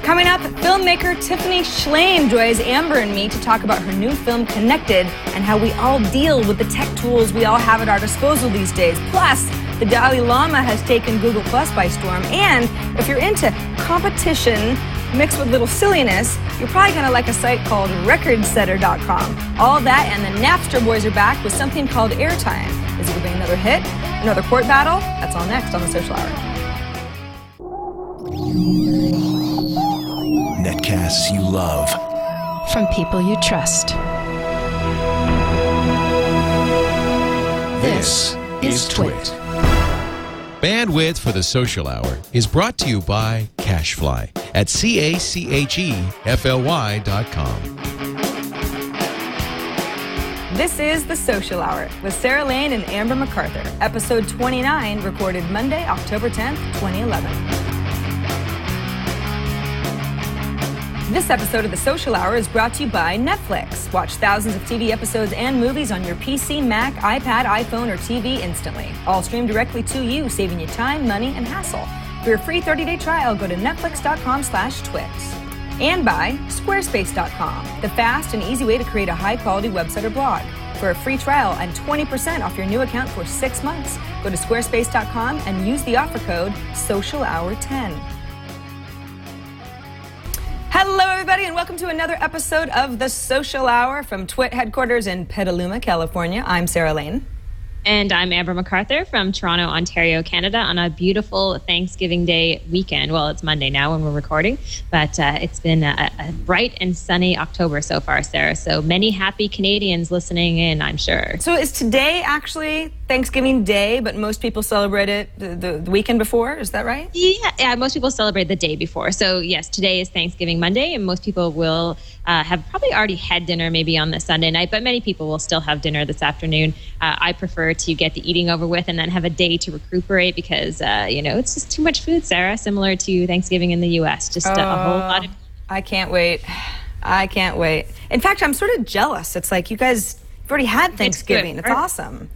Coming up, filmmaker Tiffany Shlain joins Amber and me to talk about her new film, Connected, and how we all deal with the tech tools we all have at our disposal these days. Plus, the Dalai Lama has taken Google Plus by storm. And if you're into competition mixed with little silliness, you're probably going to like a site called RecordSetter.com. All that, and the Napster boys are back with something called Airtime. Is it going to be another hit? Another court battle? That's all next on The Social Hour. Netcasts you love. From people you trust. This is TWiT. Bandwidth for The Social Hour is brought to you by Cashfly at CACHEFLY.com. This is The Social Hour with Sarah Lane and Amber MacArthur, episode 29, recorded Monday, October 10th, 2011. This episode of The Social Hour is brought to you by Netflix. Watch thousands of TV episodes and movies on your PC, Mac, iPad, iPhone, or TV instantly. All streamed directly to you, saving you time, money, and hassle. For your free 30-day trial, go to netflix.com/twit. And by Squarespace.com, the fast and easy way to create a high-quality website or blog. For a free trial and 20% off your new account for 6 months, go to squarespace.com and use the offer code SOCIALHOUR10. Hello, everybody, and welcome to another episode of The Social Hour from TWiT headquarters in Petaluma, California. I'm Sarah Lane. And I'm Amber MacArthur from Toronto, Ontario, Canada, on a beautiful Thanksgiving Day weekend. Well, it's Monday now when we're recording, but it's been a bright and sunny October so far, Sarah. So many happy Canadians listening in, I'm sure. So is today actually Thanksgiving Day, but most people celebrate it the weekend before? Is that right? Yeah, most people celebrate the day before. So yes, today is Thanksgiving Monday, and most people will have probably already had dinner maybe on the Sunday night, but many people will still have dinner this afternoon. I prefer to get the eating over with and then have a day to recuperate because, it's just too much food, Sarah, similar to Thanksgiving in the U.S. Just a whole lot of... I can't wait. I can't wait. In fact, I'm sort of jealous. It's like you guys have already had Thanksgiving. It's awesome.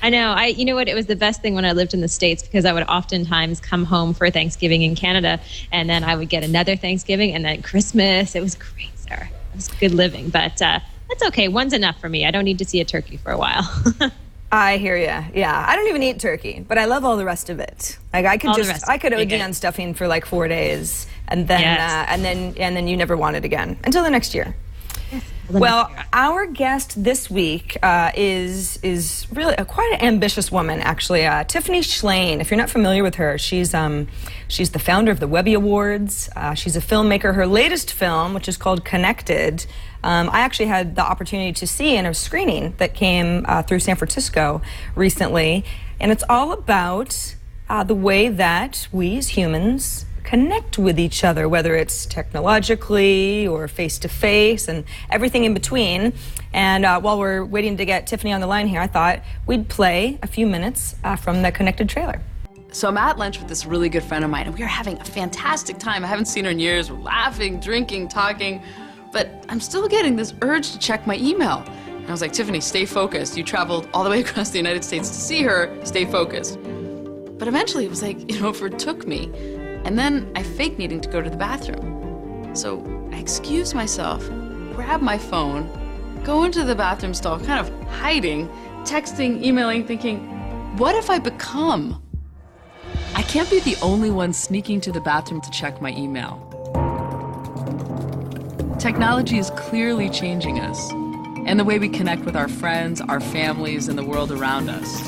I know. You know what? It was the best thing when I lived in the States because I would oftentimes come home for Thanksgiving in Canada, and then I would get another Thanksgiving and then Christmas. It was great, Sarah. It was good living, but that's okay. One's enough for me. I don't need to see a turkey for a while. I hear you. Yeah, I don't even eat turkey, but I love all the rest of it. Like I could OD on stuffing for like 4 days, and then and then you never want it again until the next year. Well, our guest this week is really quite an ambitious woman, actually. Tiffany Shlain. If you're not familiar with her, she's the founder of the Webby Awards. She's a filmmaker. Her latest film, which is called Connected, I actually had the opportunity to see in a screening that came through San Francisco recently, and it's all about the way that we as humans connect with each other, whether it's technologically or face-to-face and everything in between. And while we're waiting to get Tiffany on the line here, I thought we'd play a few minutes from the Connected trailer. So I'm at lunch with this really good friend of mine, and we are having a fantastic time. I haven't seen her in years. We're laughing, drinking, talking, but I'm still getting this urge to check my email. And I was like, Tiffany, stay focused. You traveled all the way across the United States to see her. Stay focused. But eventually it was like, it overtook me. And then I faked needing to go to the bathroom. So I excused myself, grab my phone, go into the bathroom stall, kind of hiding, texting, emailing, thinking, what if I become? I can't be the only one sneaking to the bathroom to check my email. Technology is clearly changing us, and the way we connect with our friends, our families, and the world around us.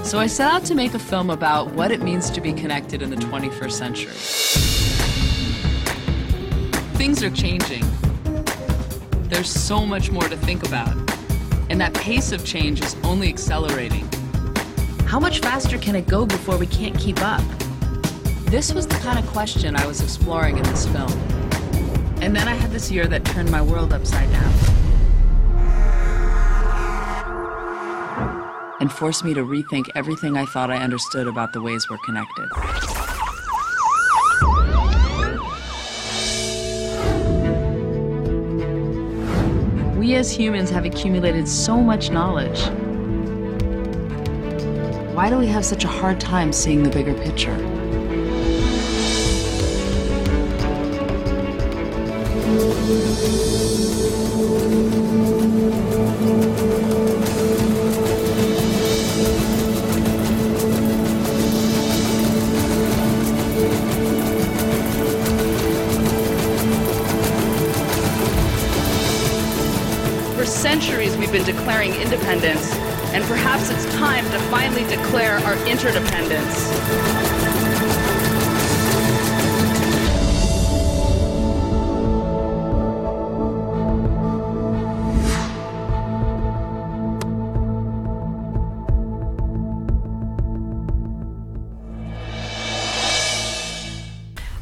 So I set out to make a film about what it means to be connected in the 21st century. Things are changing. There's so much more to think about. And that pace of change is only accelerating. How much faster can it go before we can't keep up? This was the kind of question I was exploring in this film. And then I had this year that turned my world upside down. And forced me to rethink everything I thought I understood about the ways we're connected. We as humans have accumulated so much knowledge. Why do we have such a hard time seeing the bigger picture? For centuries, we've been declaring independence, and perhaps it's time to finally declare our interdependence.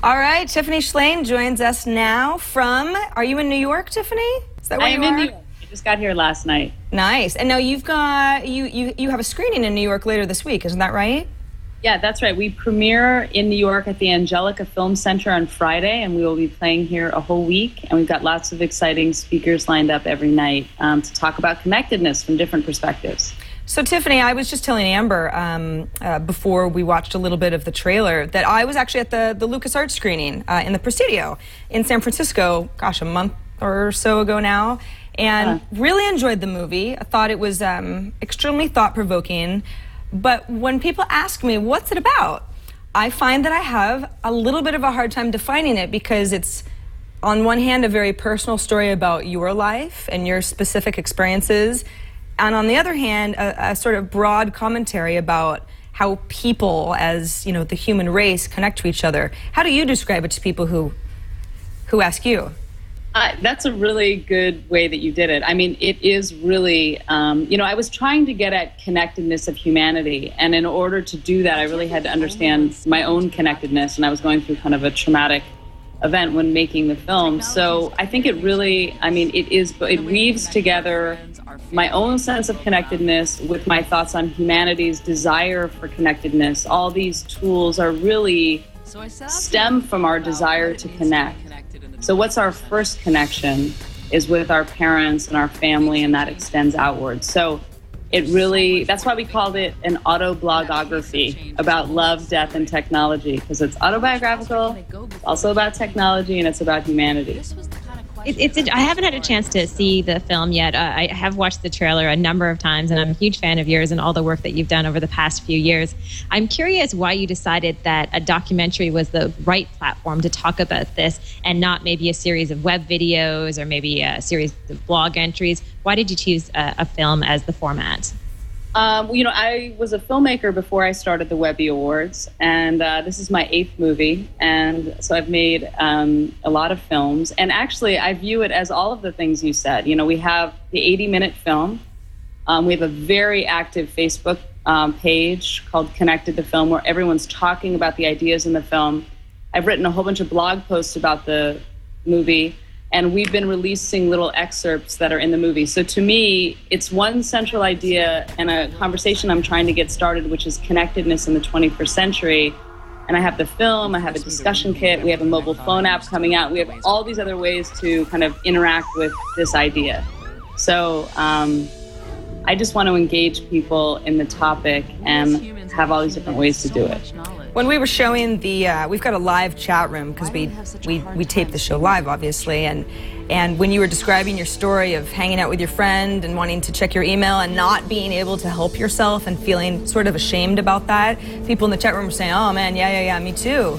All right, Tiffany Shlain joins us now from, are you in New York, Tiffany? Is that where you are? I am in New York. I just got here last night. Nice. And now you've got, you have a screening in New York later this week, isn't that right? Yeah, that's right. We premiere in New York at the Angelica Film Center on Friday, and we will be playing here a whole week. And we've got lots of exciting speakers lined up every night to talk about connectedness from different perspectives. So, Tiffany, I was just telling Amber before we watched a little bit of the trailer that I was actually at the LucasArts screening in the Presidio in San Francisco, gosh, a month or so ago now, and really enjoyed the movie. I thought it was extremely thought-provoking. But when people ask me, what's it about? I find that I have a little bit of a hard time defining it because it's, on one hand, a very personal story about your life and your specific experiences, and on the other hand, a sort of broad commentary about how people, as you know, the human race, connect to each other. How do you describe it to people who ask you? That's a really good way that you did it. I mean, it is really, you know, I was trying to get at connectedness of humanity. And in order to do that, I really had to understand my own connectedness. And I was going through kind of a traumatic event when making the film. So I think it really, I mean, it weaves together my own sense of connectedness with my thoughts on humanity's desire for connectedness. All these tools are really stem from our desire to connect. So what's our first connection is with our parents and our family, and that extends outwards. So it really, that's why we called it an autoblogography about love, death, and technology, because it's autobiographical, it's also about technology, and it's about humanity. I haven't had a chance to see the film yet. I have watched the trailer a number of times, and I'm a huge fan of yours and all the work that you've done over the past few years. I'm curious why you decided that a documentary was the right platform to talk about this and not maybe a series of web videos or maybe a series of blog entries. Why did you choose a film as the format? You know, I was a filmmaker before I started the Webby Awards, and this is my 8th movie, and so I've made a lot of films. And actually, I view it as all of the things you said. You know, we have the 80-minute film. We have a very active Facebook page called Connected the Film, where everyone's talking about the ideas in the film. I've written a whole bunch of blog posts about the movie, and we've been releasing little excerpts that are in the movie. So to me, it's one central idea and a conversation I'm trying to get started, which is connectedness in the 21st century. And I have the film, I have a discussion kit, we have a mobile phone app coming out. We have all these other ways to kind of interact with this idea. So I just want to engage people in the topic and have all these different ways to do it. When we were showing we've got a live chat room because we tape the show live, obviously, and when you were describing your story of hanging out with your friend and wanting to check your email and not being able to help yourself and feeling sort of ashamed about that, people in the chat room were saying, "Oh man, yeah, me too."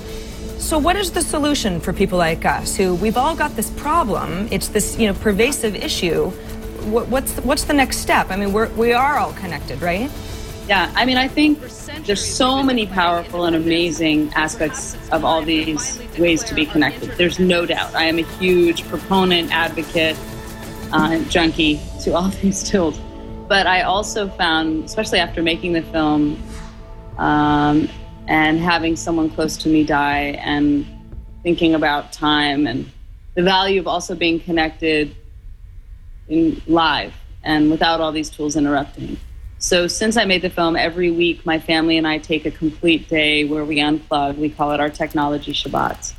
So what is the solution for people like us who we've all got this problem? It's this pervasive issue. What's the next step? I mean, we are all connected, right? Yeah, I mean, I think there's so many powerful and amazing aspects of all these ways to be connected. There's no doubt. I am a huge proponent, advocate, junkie to all these tools. But I also found, especially after making the film and having someone close to me die and thinking about time and the value of also being connected in live and without all these tools interrupting. So since I made the film, every week my family and I take a complete day where we unplug. We call it our technology Shabbats.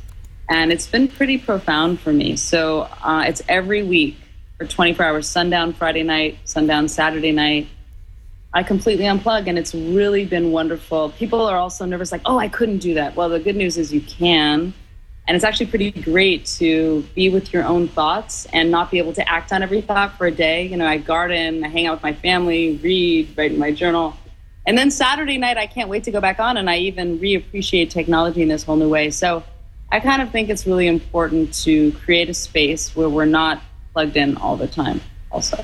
And it's been pretty profound for me. So it's every week for 24 hours, sundown Friday night, sundown Saturday night. I completely unplug, and it's really been wonderful. People are also nervous, like, oh, I couldn't do that. Well, the good news is you can. And it's actually pretty great to be with your own thoughts and not be able to act on every thought for a day. You know, I garden, I hang out with my family, read, write in my journal. And then Saturday night, I can't wait to go back on, and I even reappreciate technology in this whole new way. So I kind of think it's really important to create a space where we're not plugged in all the time also.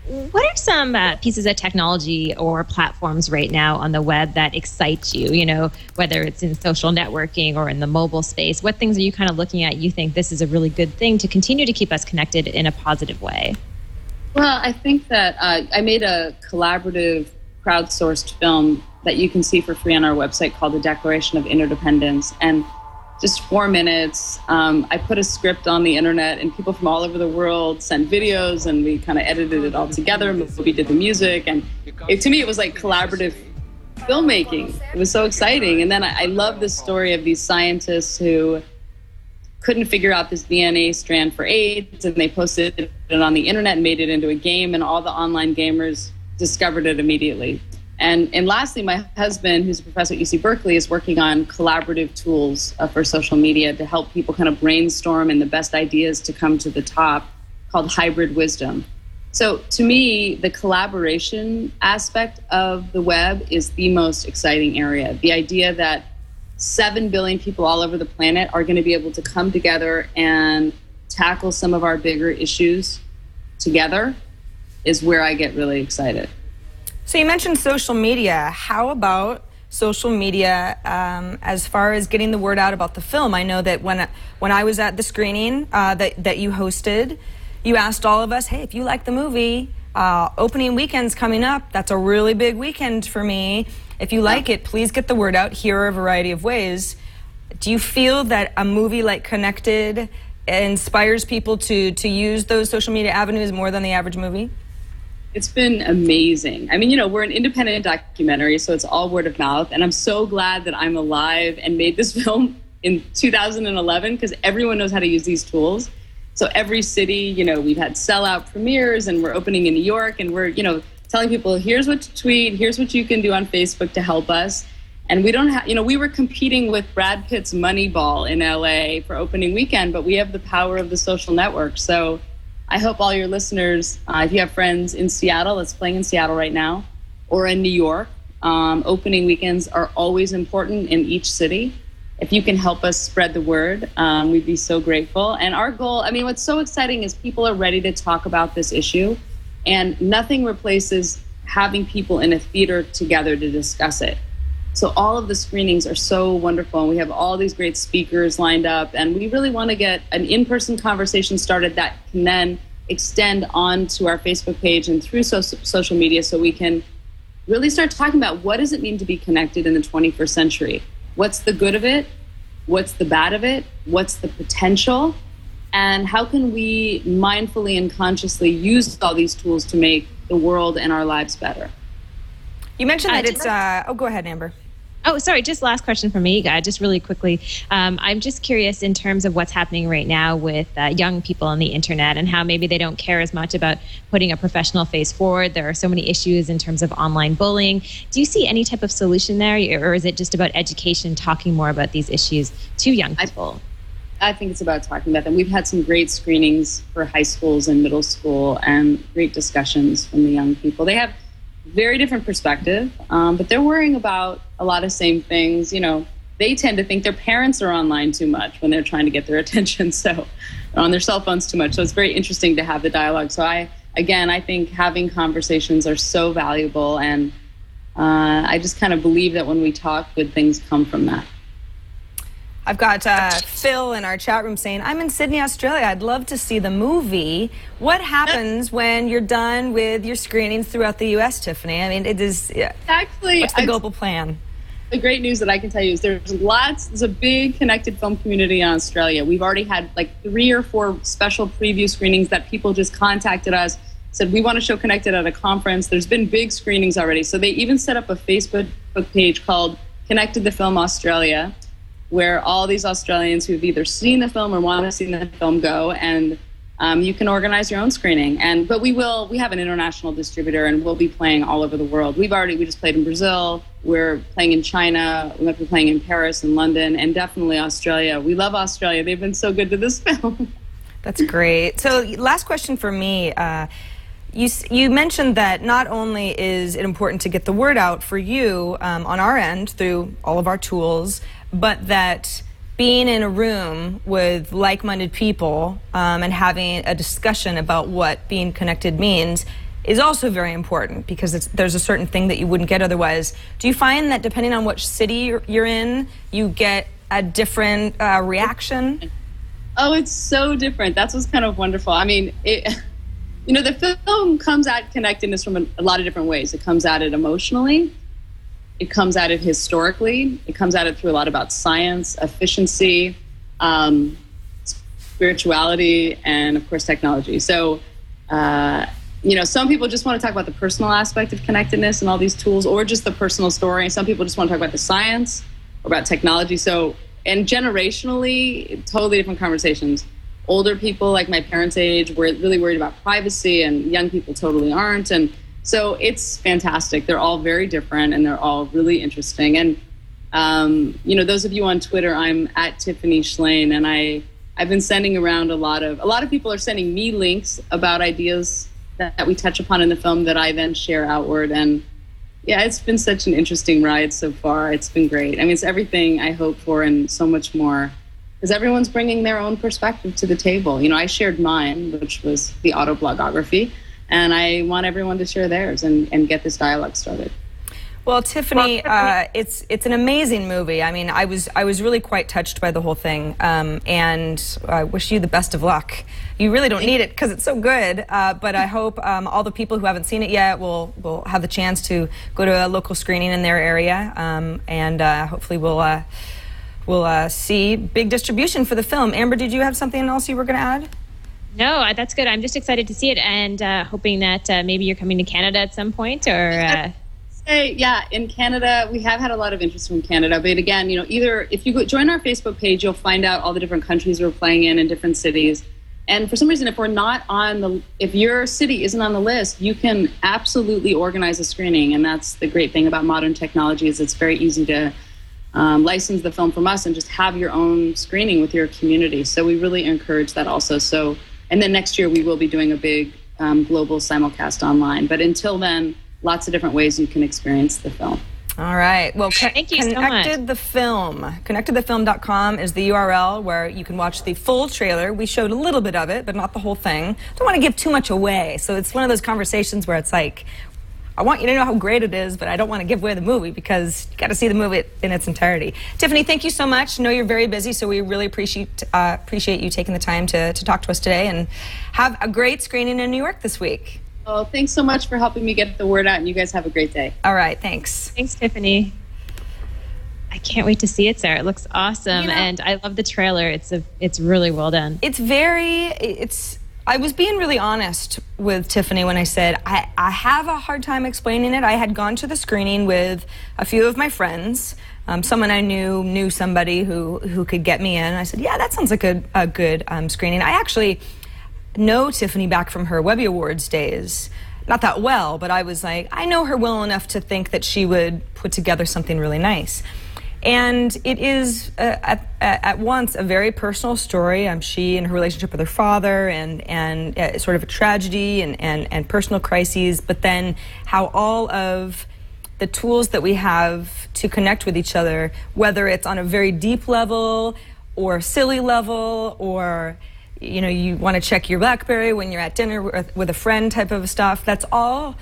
What are some pieces of technology or platforms right now on the web that excite you? You know, whether it's in social networking or in the mobile space, what things are you kind of looking at? You think this is a really good thing to continue to keep us connected in a positive way? Well, I think that I made a collaborative crowdsourced film that you can see for free on our website called The Declaration of Interdependence. And just 4 minutes, I put a script on the internet, and people from all over the world sent videos, and we kind of edited it all together. We did the music, and to me, it was like collaborative filmmaking. It was so exciting. And then I love the story of these scientists who couldn't figure out this DNA strand for AIDS, and they posted it on the internet and made it into a game, and all the online gamers discovered it immediately. And lastly, my husband, who's a professor at UC Berkeley, is working on collaborative tools for social media to help people kind of brainstorm and the best ideas to come to the top, called hybrid wisdom. So to me, the collaboration aspect of the web is the most exciting area. The idea that 7 billion people all over the planet are going to be able to come together and tackle some of our bigger issues together is where I get really excited. So you mentioned social media. How about social media as far as getting the word out about the film? I know that when I was at the screening that you hosted, you asked all of us, hey, if you like the movie, opening weekend's coming up. That's a really big weekend for me. If you like it, please get the word out. Here are a variety of ways. Do you feel that a movie like Connected inspires people to use those social media avenues more than the average movie? It's been amazing. I mean, you know, we're an independent documentary, so it's all word of mouth. And I'm so glad that I'm alive and made this film in 2011, because everyone knows how to use these tools. So every city, you know, we've had sellout premieres, and we're opening in New York, and we're, you know, telling people, here's what to tweet, here's what you can do on Facebook to help us. And we don't have, you know, we were competing with Brad Pitt's Moneyball in LA for opening weekend, but we have the power of the social network. So I hope all your listeners, if you have friends in Seattle, it's playing in Seattle right now, or in New York, opening weekends are always important in each city. If you can help us spread the word, we'd be so grateful. And our goal, I mean, what's so exciting is people are ready to talk about this issue, and nothing replaces having people in a theater together to discuss it. So all of the screenings are so wonderful, and we have all these great speakers lined up, and we really want to get an in-person conversation started that can then extend onto our Facebook page and through social media, so we can really start talking about what does it mean to be connected in the 21st century? What's the good of it? What's the bad of it? What's the potential? And how can we mindfully and consciously use all these tools to make the world and our lives better? You mentioned that it's... oh, go ahead, Amber. Oh, sorry, just last question for me, just really quickly. I'm just curious in terms of what's happening right now with young people on the internet and how maybe they don't care as much about putting a professional face forward. There are so many issues in terms of online bullying. Do you see any type of solution there, or is it just about education, talking more about these issues to young people? I think it's about talking about them. We've had some great screenings for high schools and middle school, and great discussions from the young people. They have very different perspective, but they're worrying about a lot of same things. You know, they tend to think their parents are online too much when they're trying to get their attention, so on their cell phones too much. So it's very interesting to have the dialogue. So I think having conversations are so valuable, and I just kind of believe that when we talk, good things come from that. I've got Phil in our chat room saying, I'm in Sydney, Australia. I'd love to see the movie. What happens when you're done with your screenings throughout the U.S., Tiffany? I mean, it is... Actually, what's the global plan? The great news that I can tell you is there's a big connected film community in Australia. We've already had like 3 or 4 special preview screenings that people just contacted us, said, we want to show Connected at a conference. There's been big screenings already. So they even set up a Facebook page called Connected the Film Australia, where all these Australians who've either seen the film or want to see the film go. And you can organize your own screening. But we have an international distributor, and we'll be playing all over the world. We just played in Brazil. We're playing in China. We're going to be playing in Paris and London, and definitely Australia. We love Australia. They've been so good to this film. That's great. So last question for me. You mentioned that not only is it important to get the word out for you on our end through all of our tools, but that being in a room with like-minded people and having a discussion about what being connected means is also very important, because there's a certain thing that you wouldn't get otherwise. Do you find that depending on which city you're in, you get a different reaction? Oh, it's so different. That's what's kind of wonderful. I mean, the film comes at connectedness from a lot of different ways. It comes at it emotionally. It comes at it historically. It comes at it through a lot about science, efficiency, spirituality, and of course, technology. So, some people just want to talk about the personal aspect of connectedness and all these tools, or just the personal story. Some people just want to talk about the science or about technology. So, and generationally, totally different conversations. Older people, like my parents' age, were really worried about privacy, and young people totally aren't. And so it's fantastic. They're all very different, and they're all really interesting. And, those of you on Twitter, I'm at Tiffany Shlain, and I've been sending around a lot of people are sending me links about ideas that we touch upon in the film that I then share outward. And yeah, it's been such an interesting ride so far. It's been great. I mean, it's everything I hoped for and so much more, because everyone's bringing their own perspective to the table. I shared mine, which was the autoblogography, and I want everyone to share theirs and get this dialogue started. Well, Tiffany, it's an amazing movie. I mean, I was really quite touched by the whole thing, and I wish you the best of luck. You really don't need it because it's so good, but I hope all the people who haven't seen it yet will have the chance to go to a local screening in their area, and hopefully we'll see big distribution for the film. Amber, did you have something else you were going to add? No, that's good. I'm just excited to see it, and hoping that maybe you're coming to Canada at some point, or... Yeah, in Canada, we have had a lot of interest from Canada. But again, either if you join our Facebook page, you'll find out all the different countries we're playing in different cities. And for some reason, if your city isn't on the list, you can absolutely organize a screening. And that's the great thing about modern technology, is it's very easy to license the film from us and just have your own screening with your community. So we really encourage that also. So, and then next year we will be doing a big global simulcast online. But until then, lots of different ways you can experience the film. All right. Well, thank you so much. ConnectedTheFilm.com is the URL where you can watch the full trailer. We showed a little bit of it, but not the whole thing. Don't want to give too much away. So it's one of those conversations where it's like, I want you to know how great it is, but I don't want to give away the movie, because you got to see the movie in its entirety. Tiffany, thank you so much. I know you're very busy, so we really appreciate you taking the time to talk to us today, and have a great screening in New York this week. Oh, thanks so much for helping me get the word out, and you guys have a great day. All right, thanks. Thanks, Tiffany. I can't wait to see it, Sarah. It looks awesome, and I love the trailer. It's really well done. I was being really honest with Tiffany when I said I have a hard time explaining it. I had gone to the screening with a few of my friends. Someone I knew somebody who could get me in. I said, yeah, that sounds like a good screening. I actually know Tiffany back from her Webby Awards days. Not that well, but I was like, I know her well enough to think that she would put together something really nice. And it is at once a very personal story. She and her relationship with her father, and sort of a tragedy and personal crises, but then how all of the tools that we have to connect with each other, whether it's on a very deep level or silly level, or you want to check your BlackBerry when you're at dinner with a friend type of stuff, that's all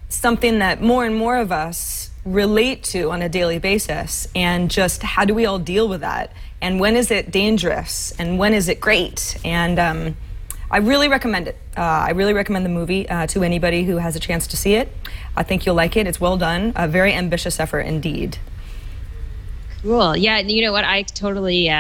something that more and more of us relate to on a daily basis. And just how do we all deal with that? And when is it dangerous? And when is it great? And I really recommend it. I really recommend the movie to anybody who has a chance to see it. I think you'll like it. It's well done. A very ambitious effort indeed. Cool. Yeah, and you know what? I totally...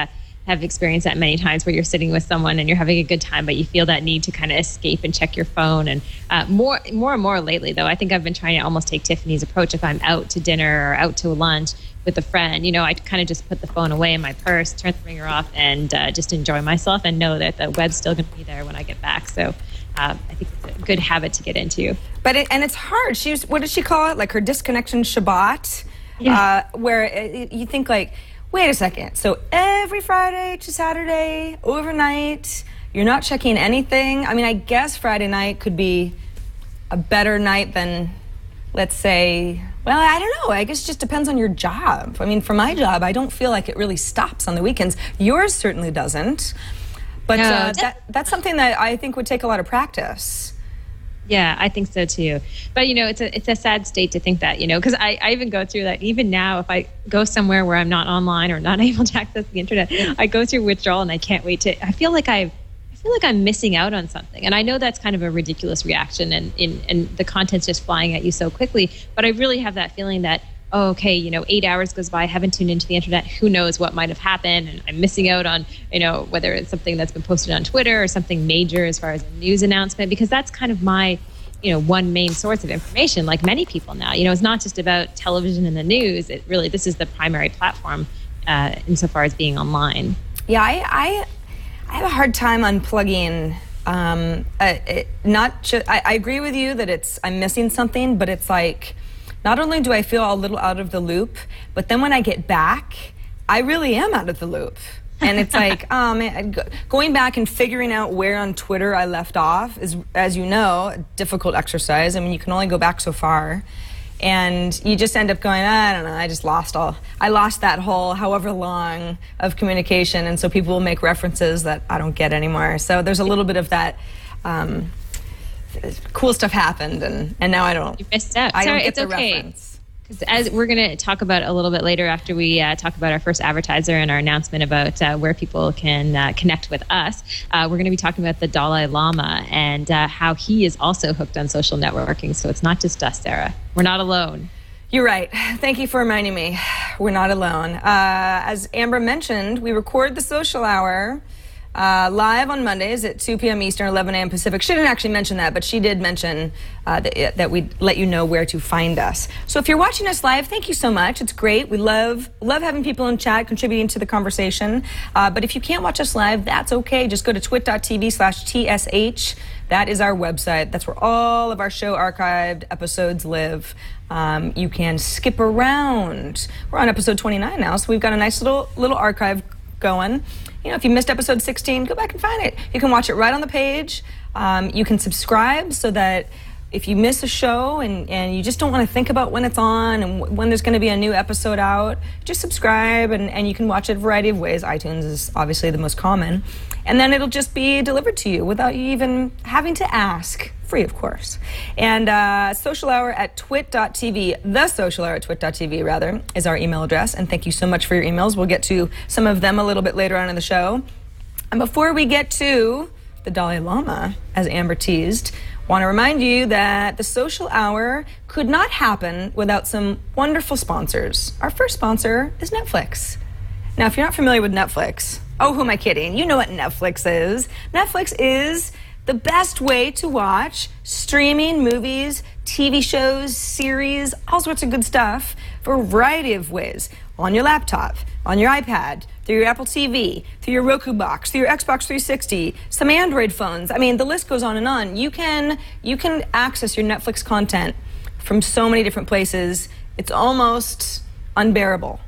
have experienced that many times, where you're sitting with someone and you're having a good time, but you feel that need to kind of escape and check your phone. And more and more lately, though, I think I've been trying to almost take Tiffany's approach. If I'm out to dinner or out to lunch, with a friend, I kind of just put the phone away in my purse, turn the ringer off, and just enjoy myself and know that the web's still going to be there when I get back. So I think it's a good habit to get into. But it's hard. What did she call it? Like her disconnection Shabbat, where you think like, wait a second. So every Friday to Saturday, overnight, you're not checking anything. I mean, I guess Friday night could be a better night than, let's say, well, I don't know. I guess it just depends on your job. I mean, for my job, I don't feel like it really stops on the weekends. Yours certainly doesn't. But that's something that I think would take a lot of practice. Yeah, I think so too. But it's a sad state to think that, because I even go through that. Even now, if I go somewhere where I'm not online or not able to access the internet, I go through withdrawal, and I can't wait to. I feel like I'm missing out on something, and I know that's kind of a ridiculous reaction, and the content's just flying at you so quickly. But I really have that feeling that, 8 hours goes by, I haven't tuned into the internet, who knows what might have happened, and I'm missing out on, whether it's something that's been posted on Twitter or something major as far as a news announcement, because that's kind of my, one main source of information, like many people now. It's not just about television and the news. This is the primary platform insofar as being online. Yeah, I have a hard time unplugging. I agree with you that I'm missing something, but it's like, not only do I feel a little out of the loop, but then when I get back, I really am out of the loop. And it's like, going back and figuring out where on Twitter I left off is, as you know, a difficult exercise. I mean, you can only go back so far. And you just end up going, I don't know, I lost that whole however long of communication. And so people will make references that I don't get anymore. So there's a little bit of that, cool stuff happened, and now I don't. You missed out. I Sorry, don't get it's the okay. reference. Because as we're going to talk about a little bit later after we talk about our first advertiser and our announcement about where people can connect with us, we're going to be talking about the Dalai Lama and how he is also hooked on social networking. So it's not just us, Sarah. We're not alone. You're right. Thank you for reminding me. We're not alone. As Amber mentioned, we record the Social Hour live on Mondays at 2 p.m. Eastern, 11 a.m. Pacific. She didn't actually mention that, but she did mention that we'd let you know where to find us. So if you're watching us live, thank you so much. It's great. We love having people in chat contributing to the conversation. But if you can't watch us live, that's okay. Just go to twit.tv/TSH. That is our website. That's where all of our show archived episodes live. You can skip around. We're on episode 29 now, so we've got a nice little archive going. If you missed episode 16, go back and find it. You can watch it right on the page. You can subscribe so that if you miss a show and you just don't want to think about when it's on and when there's going to be a new episode out, just subscribe and you can watch it a variety of ways. iTunes is obviously the most common. And then it'll just be delivered to you without you even having to ask. Free, of course. And Social Hour at twit.tv, the Social Hour at twit.tv, rather, is our email address. And thank you so much for your emails. We'll get to some of them a little bit later on in the show. And before we get to the Dalai Lama, as Amber teased, want to remind you that the Social Hour could not happen without some wonderful sponsors. Our first sponsor is Netflix. Now, if you're not familiar with Netflix, who am I kidding? You know what Netflix is. Netflix is the best way to watch streaming movies, TV shows, series, all sorts of good stuff for a variety of ways. On your laptop, on your iPad, through your Apple TV, through your Roku box, through your Xbox 360, some Android phones. I mean, the list goes on and on. You can access your Netflix content from so many different places. It's almost unbearable.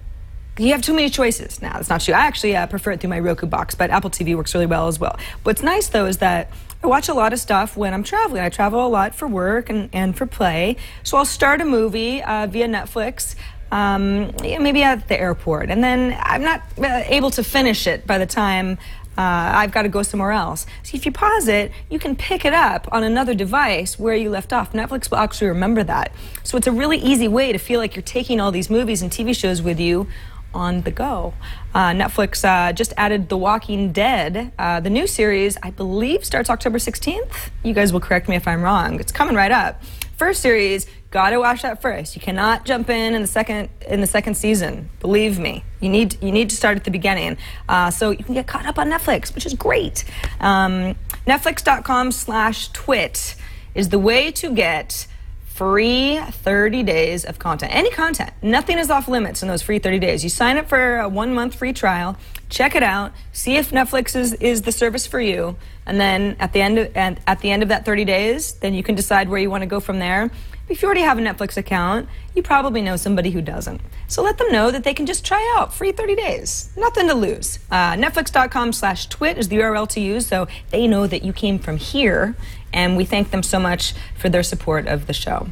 You have too many choices. Now, that's not true. I actually prefer it through my Roku box, but Apple TV works really well as well. What's nice, though, is that I watch a lot of stuff when I'm traveling. I travel a lot for work and for play. So I'll start a movie via Netflix, maybe at the airport, and then I'm not able to finish it by the time I've got to go somewhere else. So if you pause it, you can pick it up on another device where you left off. Netflix will actually remember that. So it's a really easy way to feel like you're taking all these movies and TV shows with you on the go. Netflix just added The Walking Dead. The new series, I believe, starts October 16th. You guys will correct me if I'm wrong. It's coming right up. First series, gotta watch that first. You cannot jump in the second season. Believe me, you need to start at the beginning. So you can get caught up on Netflix, which is great. Netflix.com/twit is the way to get free 30 days of content. Any content. Nothing is off limits in those free 30 days. You sign up for a 1-month free trial, check it out, see if Netflix is the service for you, and then at the end of that 30 days, then you can decide where you want to go from there. If you already have a Netflix account, you probably know somebody who doesn't. So let them know that they can just try out free 30 days. Nothing to lose. Netflix.com/twit is the URL to use, so they know that you came from here, and we thank them so much for their support of the show.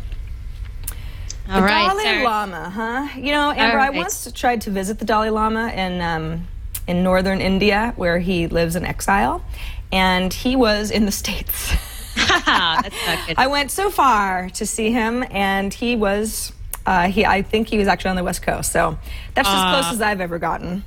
All right, Dalai Lama, huh? You know, Amber, I once tried to visit the Dalai Lama in northern India, where he lives in exile, and he was in the States. That's not good. I went so far to see him, and he was, I think he was actually on the West Coast, so that's as close as I've ever gotten.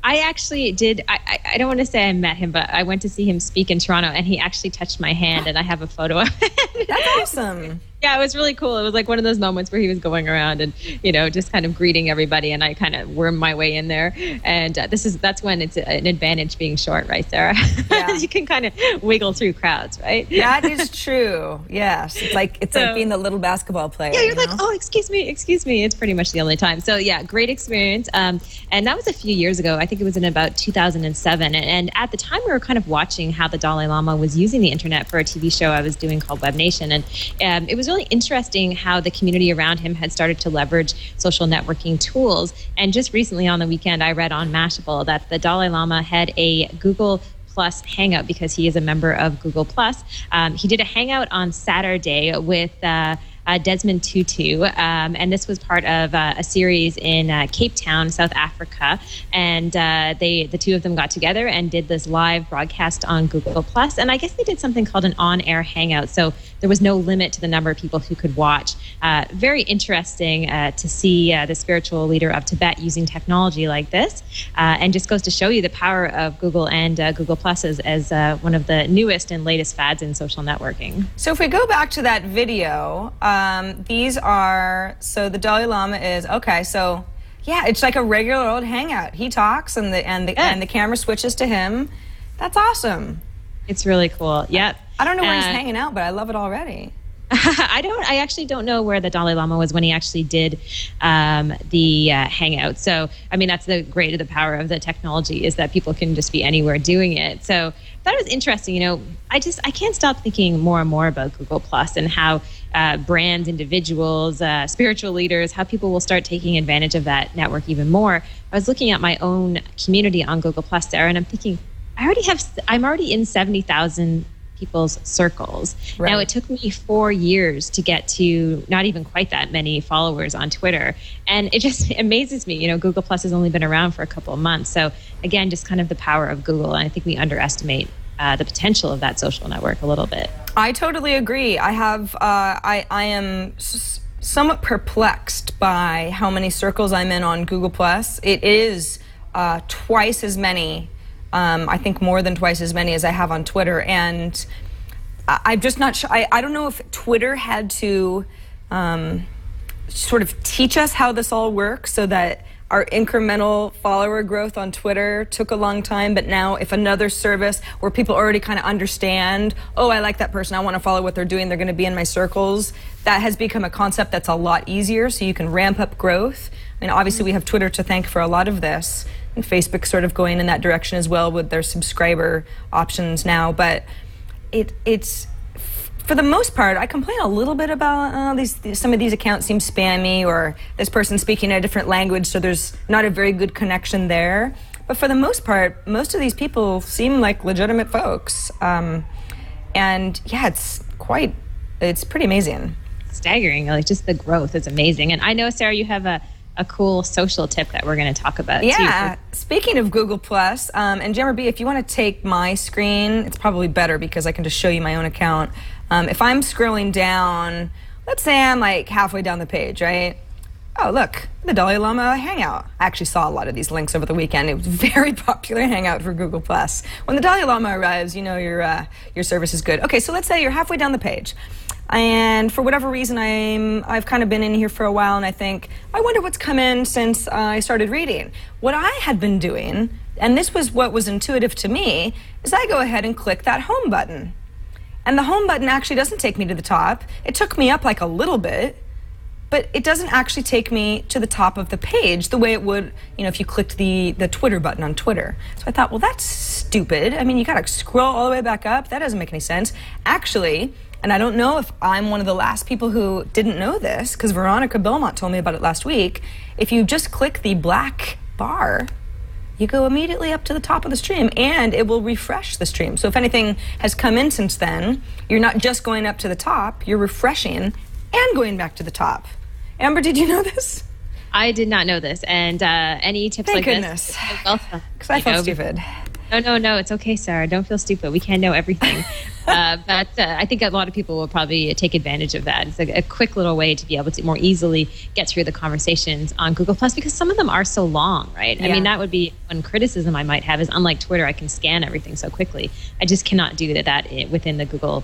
I actually did, I don't want to say I met him, but I went to see him speak in Toronto, and he actually touched my hand, and I have a photo of it. That's awesome. Yeah, it was really cool. It was like one of those moments where he was going around and, you know, just kind of greeting everybody, and I kind of wormed my way in there. And that's when it's an advantage being short, right, Sarah? Yeah. You can kind of wiggle through crowds, right? That is true. Yes, it's like being the little basketball player. Yeah, you're like, oh, excuse me. It's pretty much the only time. So yeah, great experience. And that was a few years ago. I think it was in about 2007. And at the time, we were kind of watching how the Dalai Lama was using the internet for a TV show I was doing called Web Nation, and it was really interesting how the community around him had started to leverage social networking tools. And just recently on the weekend, I read on Mashable that the Dalai Lama had a Google Plus hangout because he is a member of Google Plus. He did a hangout on Saturday with Desmond Tutu, and this was part of a series in Cape Town, South Africa, and the two of them got together and did this live broadcast on Google Plus, and I guess they did something called an on-air hangout, so there was no limit to the number of people who could watch. Very interesting to see the spiritual leader of Tibet using technology like this, and just goes to show you the power of Google and Google Plus as one of the newest and latest fads in social networking. So if we go back to that video, so the Dalai Lama is, okay, so yeah, it's like a regular old hangout. He talks and the camera switches to him. That's awesome. It's really cool. Yep. I don't know where he's hanging out, but I love it already. I actually don't know where the Dalai Lama was when he actually did the hangout. So, I mean, that's the power of the technology, is that people can just be anywhere doing it. So I thought it was interesting. You know, I can't stop thinking more and more about Google Plus and how brands, individuals, spiritual leaders, how people will start taking advantage of that network even more. I was looking at my own community on Google Plus, Sarah, and I'm thinking, I'm already in 70,000 people's circles. Right. Now, it took me 4 years to get to not even quite that many followers on Twitter. And it just amazes me. You know, Google Plus has only been around for a couple of months. So again, just kind of the power of Google. And I think we underestimate the potential of that social network a little bit. I totally agree. I am somewhat perplexed by how many circles I'm in on Google Plus. It is twice as many. I think more than twice as many as I have on Twitter, and I'm just not sure. I don't know if Twitter had to sort of teach us how this all works, so that our incremental follower growth on Twitter took a long time, but now if another service where people already kind of understand, oh, I like that person, I want to follow what they're doing, they're going to be in my circles, that has become a concept that's a lot easier, so you can ramp up growth. I mean, obviously we have Twitter to thank for a lot of this, and Facebook sort of going in that direction as well with their subscriber options now, but it's for the most part, I complain a little bit about some of these accounts seem spammy, or this person speaking a different language, so there's not a very good connection there. But for the most part, most of these people seem like legitimate folks. And yeah, it's pretty amazing. Staggering, like just the growth is amazing. And I know, Sarah, you have a cool social tip that we're going to talk about. Yeah, too. Speaking of Google Plus, and Jammer B, if you want to take my screen, it's probably better because I can just show you my own account. If I'm scrolling down, let's say I'm like halfway down the page, right? Oh, look, the Dalai Lama Hangout. I actually saw a lot of these links over the weekend. It was a very popular hangout for Google Plus. When the Dalai Lama arrives, you know your service is good. Okay, so let's say you're halfway down the page. And for whatever reason, I've kind of been in here for a while, and I think, I wonder what's come in since I started reading. What I had been doing, and this was what was intuitive to me, is I go ahead and click that home button. And the home button actually doesn't take me to the top. It took me up like a little bit, but it doesn't actually take me to the top of the page the way it would, if you clicked the Twitter button on Twitter. So I thought, well, that's stupid. I mean, you gotta scroll all the way back up. That doesn't make any sense. Actually, and I don't know if I'm one of the last people who didn't know this, because Veronica Belmont told me about it last week. If you just click the black bar, you go immediately up to the top of the stream, and it will refresh the stream. So if anything has come in since then, you're not just going up to the top, you're refreshing and going back to the top. Amber, did you know this? I did not know this, and any tips Thank like goodness. this? Welcome. Because I felt stupid. No, it's okay, Sarah. Don't feel stupid. We can't know everything. But I think a lot of people will probably take advantage of that. It's a quick little way to be able to more easily get through the conversations on Google+, because some of them are so long, right? Yeah. I mean, that would be one criticism I might have is, unlike Twitter, I can scan everything so quickly. I just cannot do that within the Google+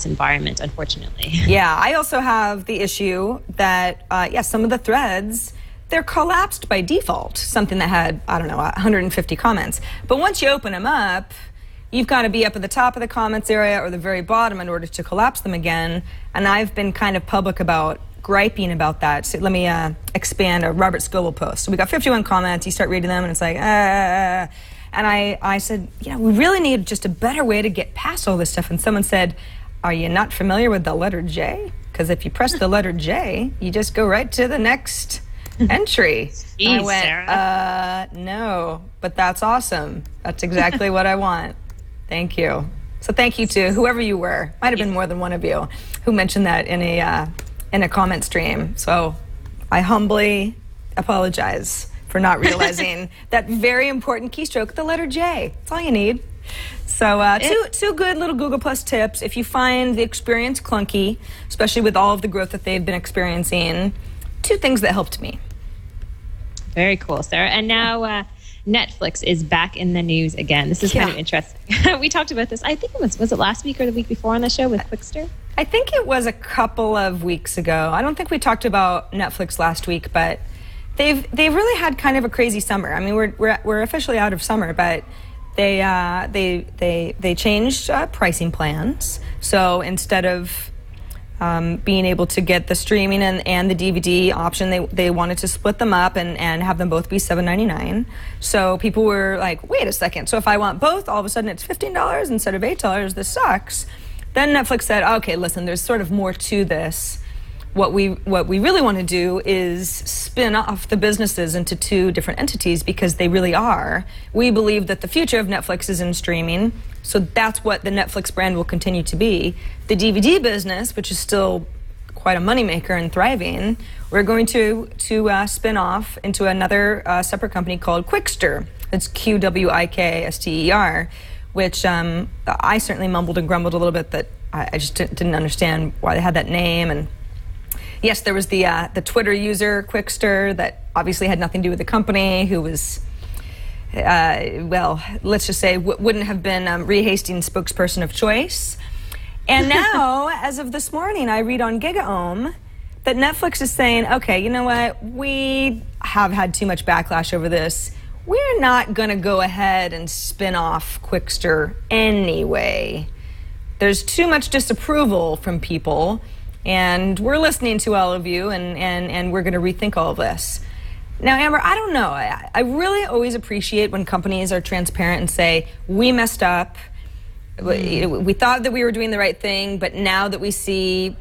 environment, unfortunately. Yeah, I also have the issue that, some of the threads, they're collapsed by default, something that had, 150 comments. But once you open them up, you've got to be up at the top of the comments area or the very bottom in order to collapse them again. And I've been kind of public about griping about that. So let me expand a Robert Scoble post. So we got 51 comments, you start reading them, and it's like, And I said, we really need just a better way to get past all this stuff. And someone said, are you not familiar with the letter J? Because if you press the letter J, you just go right to the next entry. Jeez, I went, Sarah. No, but that's awesome. That's exactly what I want. Thank you. So thank you to whoever you were. Might have been more than one of you who mentioned that in a comment stream. So I humbly apologize for not realizing that very important keystroke, the letter J. That's all you need. So two good little Google Plus tips. If you find the experience clunky, especially with all of the growth that they've been experiencing, 2 things that helped me. Very cool, Sarah. And now Netflix is back in the news again. This is kind of interesting. We talked about this, I think it was it last week or the week before on the show with Quickster? I think it was a couple of weeks ago. I don't think we talked about Netflix last week, but they've really had kind of a crazy summer. I mean, we're officially out of summer, but they changed pricing plans. So instead of being able to get the streaming and the DVD option, they wanted to split them up and have them both be $7.99. So people were like, wait a second, so if I want both, all of a sudden it's $15 instead of $8, this sucks. Then Netflix said, okay, listen, there's sort of more to this. What we really want to do is spin off the businesses into 2 different entities, because they really are. We believe that the future of Netflix is in streaming, so that's what the Netflix brand will continue to be. The DVD business, which is still quite a moneymaker and thriving, we're going to spin off into another separate company called Quickster. It's Qwikster, which I certainly mumbled and grumbled a little bit that I just didn't understand why they had that name. And yes, there was the Twitter user Quickster that obviously had nothing to do with the company, who was, let's just say wouldn't have been Ree Hastings' spokesperson of choice. And now, as of this morning, I read on GigaOM that Netflix is saying, okay, you know what, we have had too much backlash over this. We're not going to go ahead and spin off Quickster anyway. There's too much disapproval from people, and we're listening to all of you, and we're going to rethink all of this. Now, Amber, I don't know. I really always appreciate when companies are transparent and say, we messed up. We thought that we were doing the right thing, but now that we see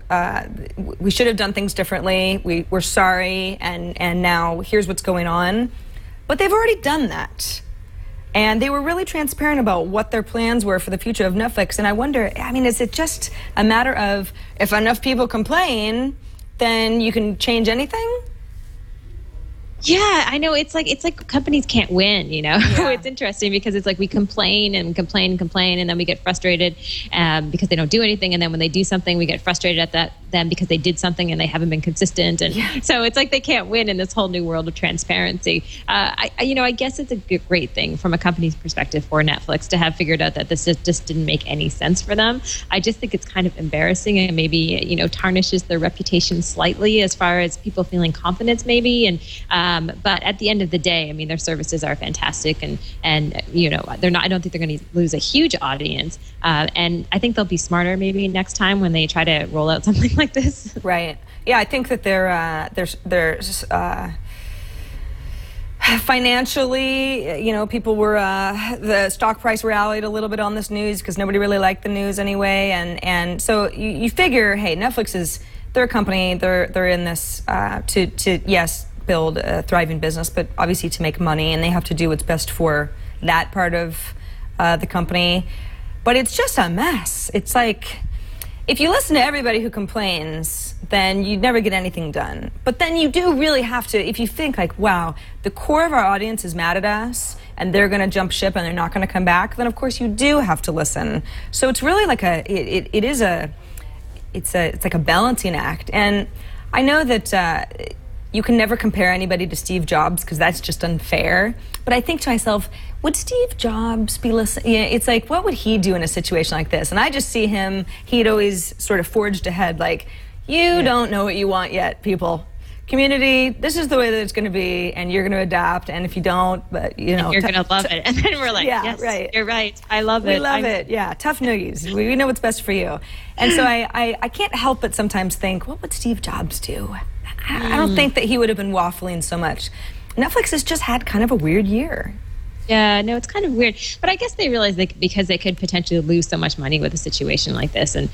we should have done things differently, we're sorry, and now here's what's going on. But they've already done that. And they were really transparent about what their plans were for the future of Netflix. And I wonder, I mean, is it just a matter of if enough people complain, then you can change anything? Yeah, I know. It's like companies can't win, you know. Yeah. It's interesting because it's like we complain and complain, and then we get frustrated because they don't do anything, and then when they do something, we get frustrated at that them because they did something and they haven't been consistent. And so it's like they can't win in this whole new world of transparency. I guess it's a great thing from a company's perspective for Netflix to have figured out that this just didn't make any sense for them. I just think it's kind of embarrassing and maybe, tarnishes their reputation slightly as far as people feeling confidence maybe. And but at the end of the day, I mean, their services are fantastic and they're not, I don't think they're going to lose a huge audience. And I think they'll be smarter maybe next time when they try to roll out something like this. Right. Yeah, I think that they're financially, people were, the stock price rallied a little bit on this news because nobody really liked the news anyway. And so you figure, hey, Netflix they're a company, they're in this to yes, build a thriving business, but obviously to make money, and they have to do what's best for that part of the company. But it's just a mess. It's like, if you listen to everybody who complains, then you never get anything done. But then you do really have to, if you think like, wow, the core of our audience is mad at us and they're going to jump ship and they're not going to come back, then of course you do have to listen. So it's really like it's like a balancing act. And I know that you can never compare anybody to Steve Jobs because that's just unfair. But I think to myself, would Steve Jobs be listening? It's like, what would he do in a situation like this? And I just see him, he'd always sort of forged ahead, like, you don't know what you want yet, people. Community, this is the way that it's going to be, and you're going to adapt, and if you don't, but you're going to love it. And then we're like, yes, right. You're right. I love it. We love it. Yeah, tough noogies. We know what's best for you. And so I can't help but sometimes think, what would Steve Jobs do? I don't think that he would have been waffling so much. Netflix has just had kind of a weird year. Yeah, no, it's kind of weird. But I guess they realize because they could potentially lose so much money with a situation like this and,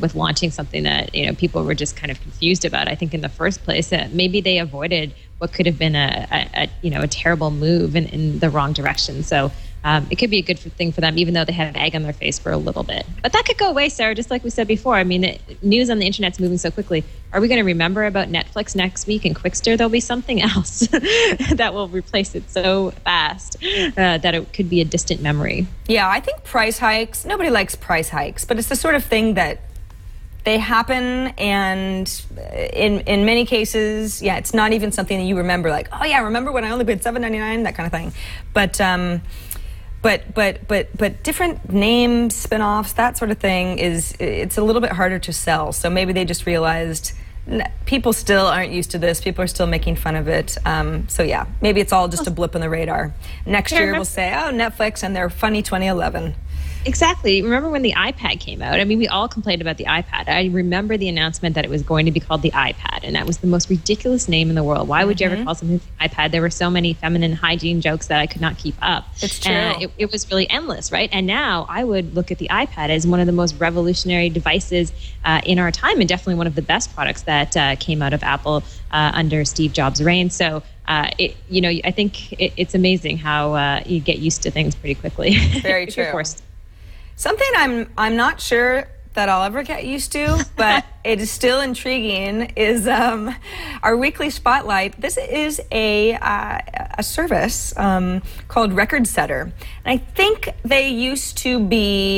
with launching something that, people were just kind of confused about, I think in the first place, maybe they avoided what could have been a terrible move in the wrong direction. So it could be a good thing for them, even though they had egg on their face for a little bit. But that could go away, Sarah, just like we said before. I mean, the news on the internet's moving so quickly. Are we going to remember about Netflix next week and Quickster? There'll be something else that will replace it so fast that it could be a distant memory. Yeah, I think price hikes, nobody likes price hikes, but it's the sort of thing that they happen, and in many cases, it's not even something that you remember, like, oh yeah, remember when I only paid $7.99, that kind of thing. But different names, spin-offs, that sort of thing it's a little bit harder to sell. So maybe they just realized people still aren't used to this. People are still making fun of it. So yeah, maybe it's all just a blip on the radar. Next year we'll say, oh, Netflix and their funny 2011. Exactly. Remember when the iPad came out? I mean, we all complained about the iPad. I remember the announcement that it was going to be called the iPad, and that was the most ridiculous name in the world. Why would you ever call something the iPad? There were so many feminine hygiene jokes that I could not keep up. It's true. It was really endless, right? And now I would look at the iPad as one of the most revolutionary devices in our time, and definitely one of the best products that came out of Apple under Steve Jobs' reign. So I think it's amazing how you get used to things pretty quickly. Very true. Something I'm not sure that I'll ever get used to, but it is still intriguing, is our weekly spotlight. This is a service called RecordSetter. And I think they used to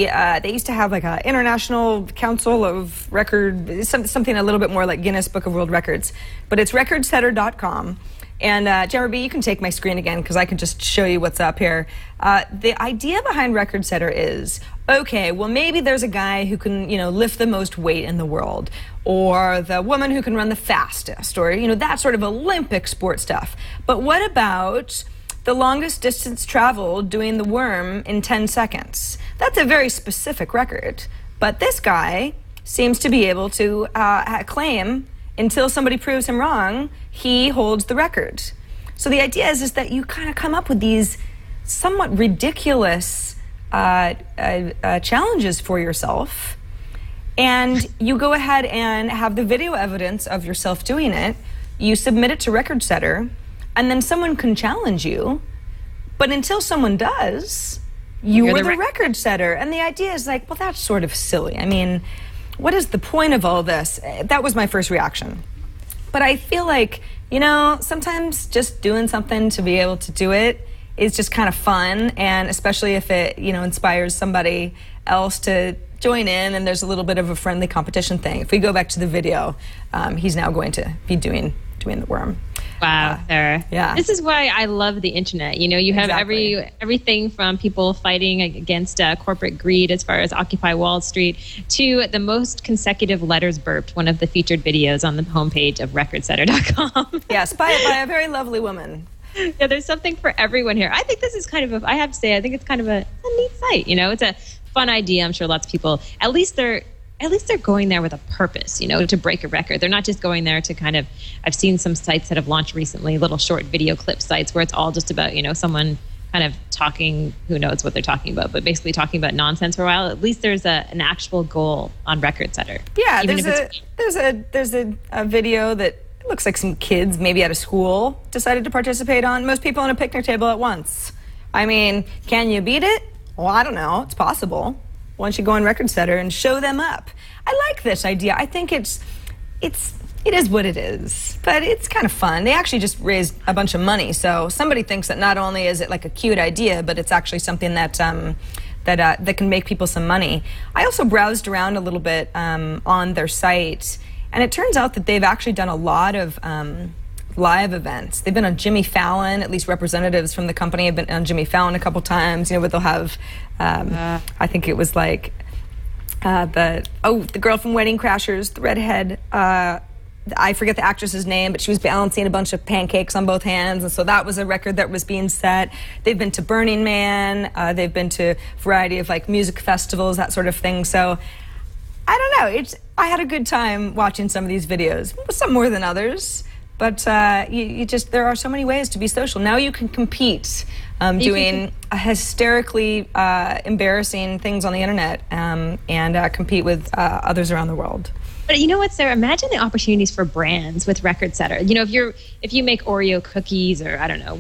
have like an international council of record, something a little bit more like Guinness Book of World Records. But it's recordsetter.com. And Jeremy, you can take my screen again because I can just show you what's up here. The idea behind RecordSetter is, okay, well maybe there's a guy who can, lift the most weight in the world, or the woman who can run the fastest, or, that sort of Olympic sport stuff. But what about the longest distance traveled doing the worm in 10 seconds? That's a very specific record. But this guy seems to be able to claim, until somebody proves him wrong, he holds the record. So the idea is that you kind of come up with these somewhat ridiculous challenges for yourself, and you go ahead and have the video evidence of yourself doing it. You submit it to RecordSetter, and then someone can challenge you. But until someone does, you're the record setter. And the idea is like, well, that's sort of silly. I mean, what is the point of all this? That was my first reaction. But I feel like, sometimes just doing something to be able to do it is just kind of fun, and especially if it, inspires somebody else to join in, and there's a little bit of a friendly competition thing. If we go back to the video, he's now going to be doing the worm. Wow, Sarah. Yeah. This is why I love the internet. You know, you have everything from people fighting against corporate greed as far as Occupy Wall Street to the most consecutive letters burped, one of the featured videos on the homepage of RecordSetter.com. Yes, by a very lovely woman. Yeah, there's something for everyone here. I think this is kind of I have to say, I think it's kind of a neat site. You know, it's a fun idea. I'm sure lots of people, at least they're going there with a purpose, you know, to break a record. They're not just going there to kind of, I've seen some sites that have launched recently, little short video clip sites where it's all just about, you know, someone kind of talking, who knows what they're talking about, but basically talking about nonsense for a while. At least there's an actual goal on RecordSetter. Yeah, there's a video that looks like some kids maybe at a school decided to participate on. Most people on a picnic table at once. I mean, can you beat it? Well, I don't know. It's possible. Once you go on RecordSetter and show them up. I like this idea. I think it is what it is, but it's kind of fun. They actually just raised a bunch of money, so somebody thinks that not only is it like a cute idea, but it's actually something that that can make people some money. I also browsed around a little bit on their site, and it turns out that they've actually done a lot of live events. They've been on Jimmy Fallon. At least representatives from the company have been on Jimmy Fallon a couple times. You know, but they'll have, I think it was like the girl from Wedding Crashers, the redhead. I forget the actress's name, but she was balancing a bunch of pancakes on both hands, and so that was a record that was being set. They've been to Burning Man. They've been to a variety of like music festivals, that sort of thing. So I don't know. I had a good time watching some of these videos. Some more than others. But there are so many ways to be social. Now you can compete doing hysterically embarrassing things on the internet and compete with others around the world. But you know what, Sarah? Imagine the opportunities for brands with RecordSetter. You know, if you make Oreo cookies or I don't know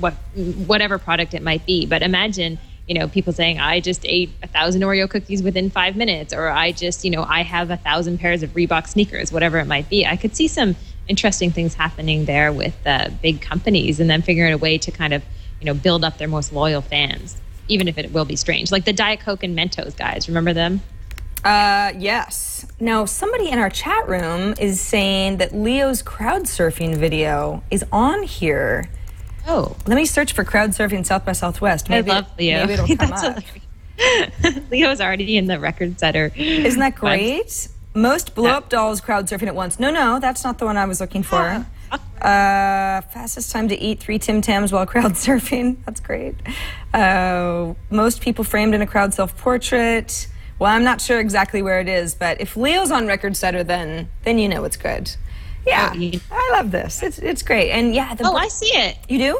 whatever product it might be, but imagine, you know, people saying, I just ate 1,000 Oreo cookies within 5 minutes, or I have 1,000 pairs of Reebok sneakers, whatever it might be. I could see some interesting things happening there with big companies, and then figuring a way to kind of, you know, build up their most loyal fans, even if it will be strange. Like the Diet Coke and Mentos guys, remember them? Yes. Now, somebody in our chat room is saying that Leo's crowd surfing video is on here. Oh. Let me search for crowd surfing South by Southwest. I love Leo. Maybe it'll come up. Leo's already in the RecordSetter. Isn't that great? Most blow-up dolls crowd surfing at once. No, that's not the one I was looking for. Fastest time to eat 3 Tim Tams while crowd surfing. That's great. Most people framed in a crowd self-portrait. Well, I'm not sure exactly where it is, but if Leo's on RecordSetter, then you know it's good. Yeah, I love this. It's great. And yeah. I see it. You do?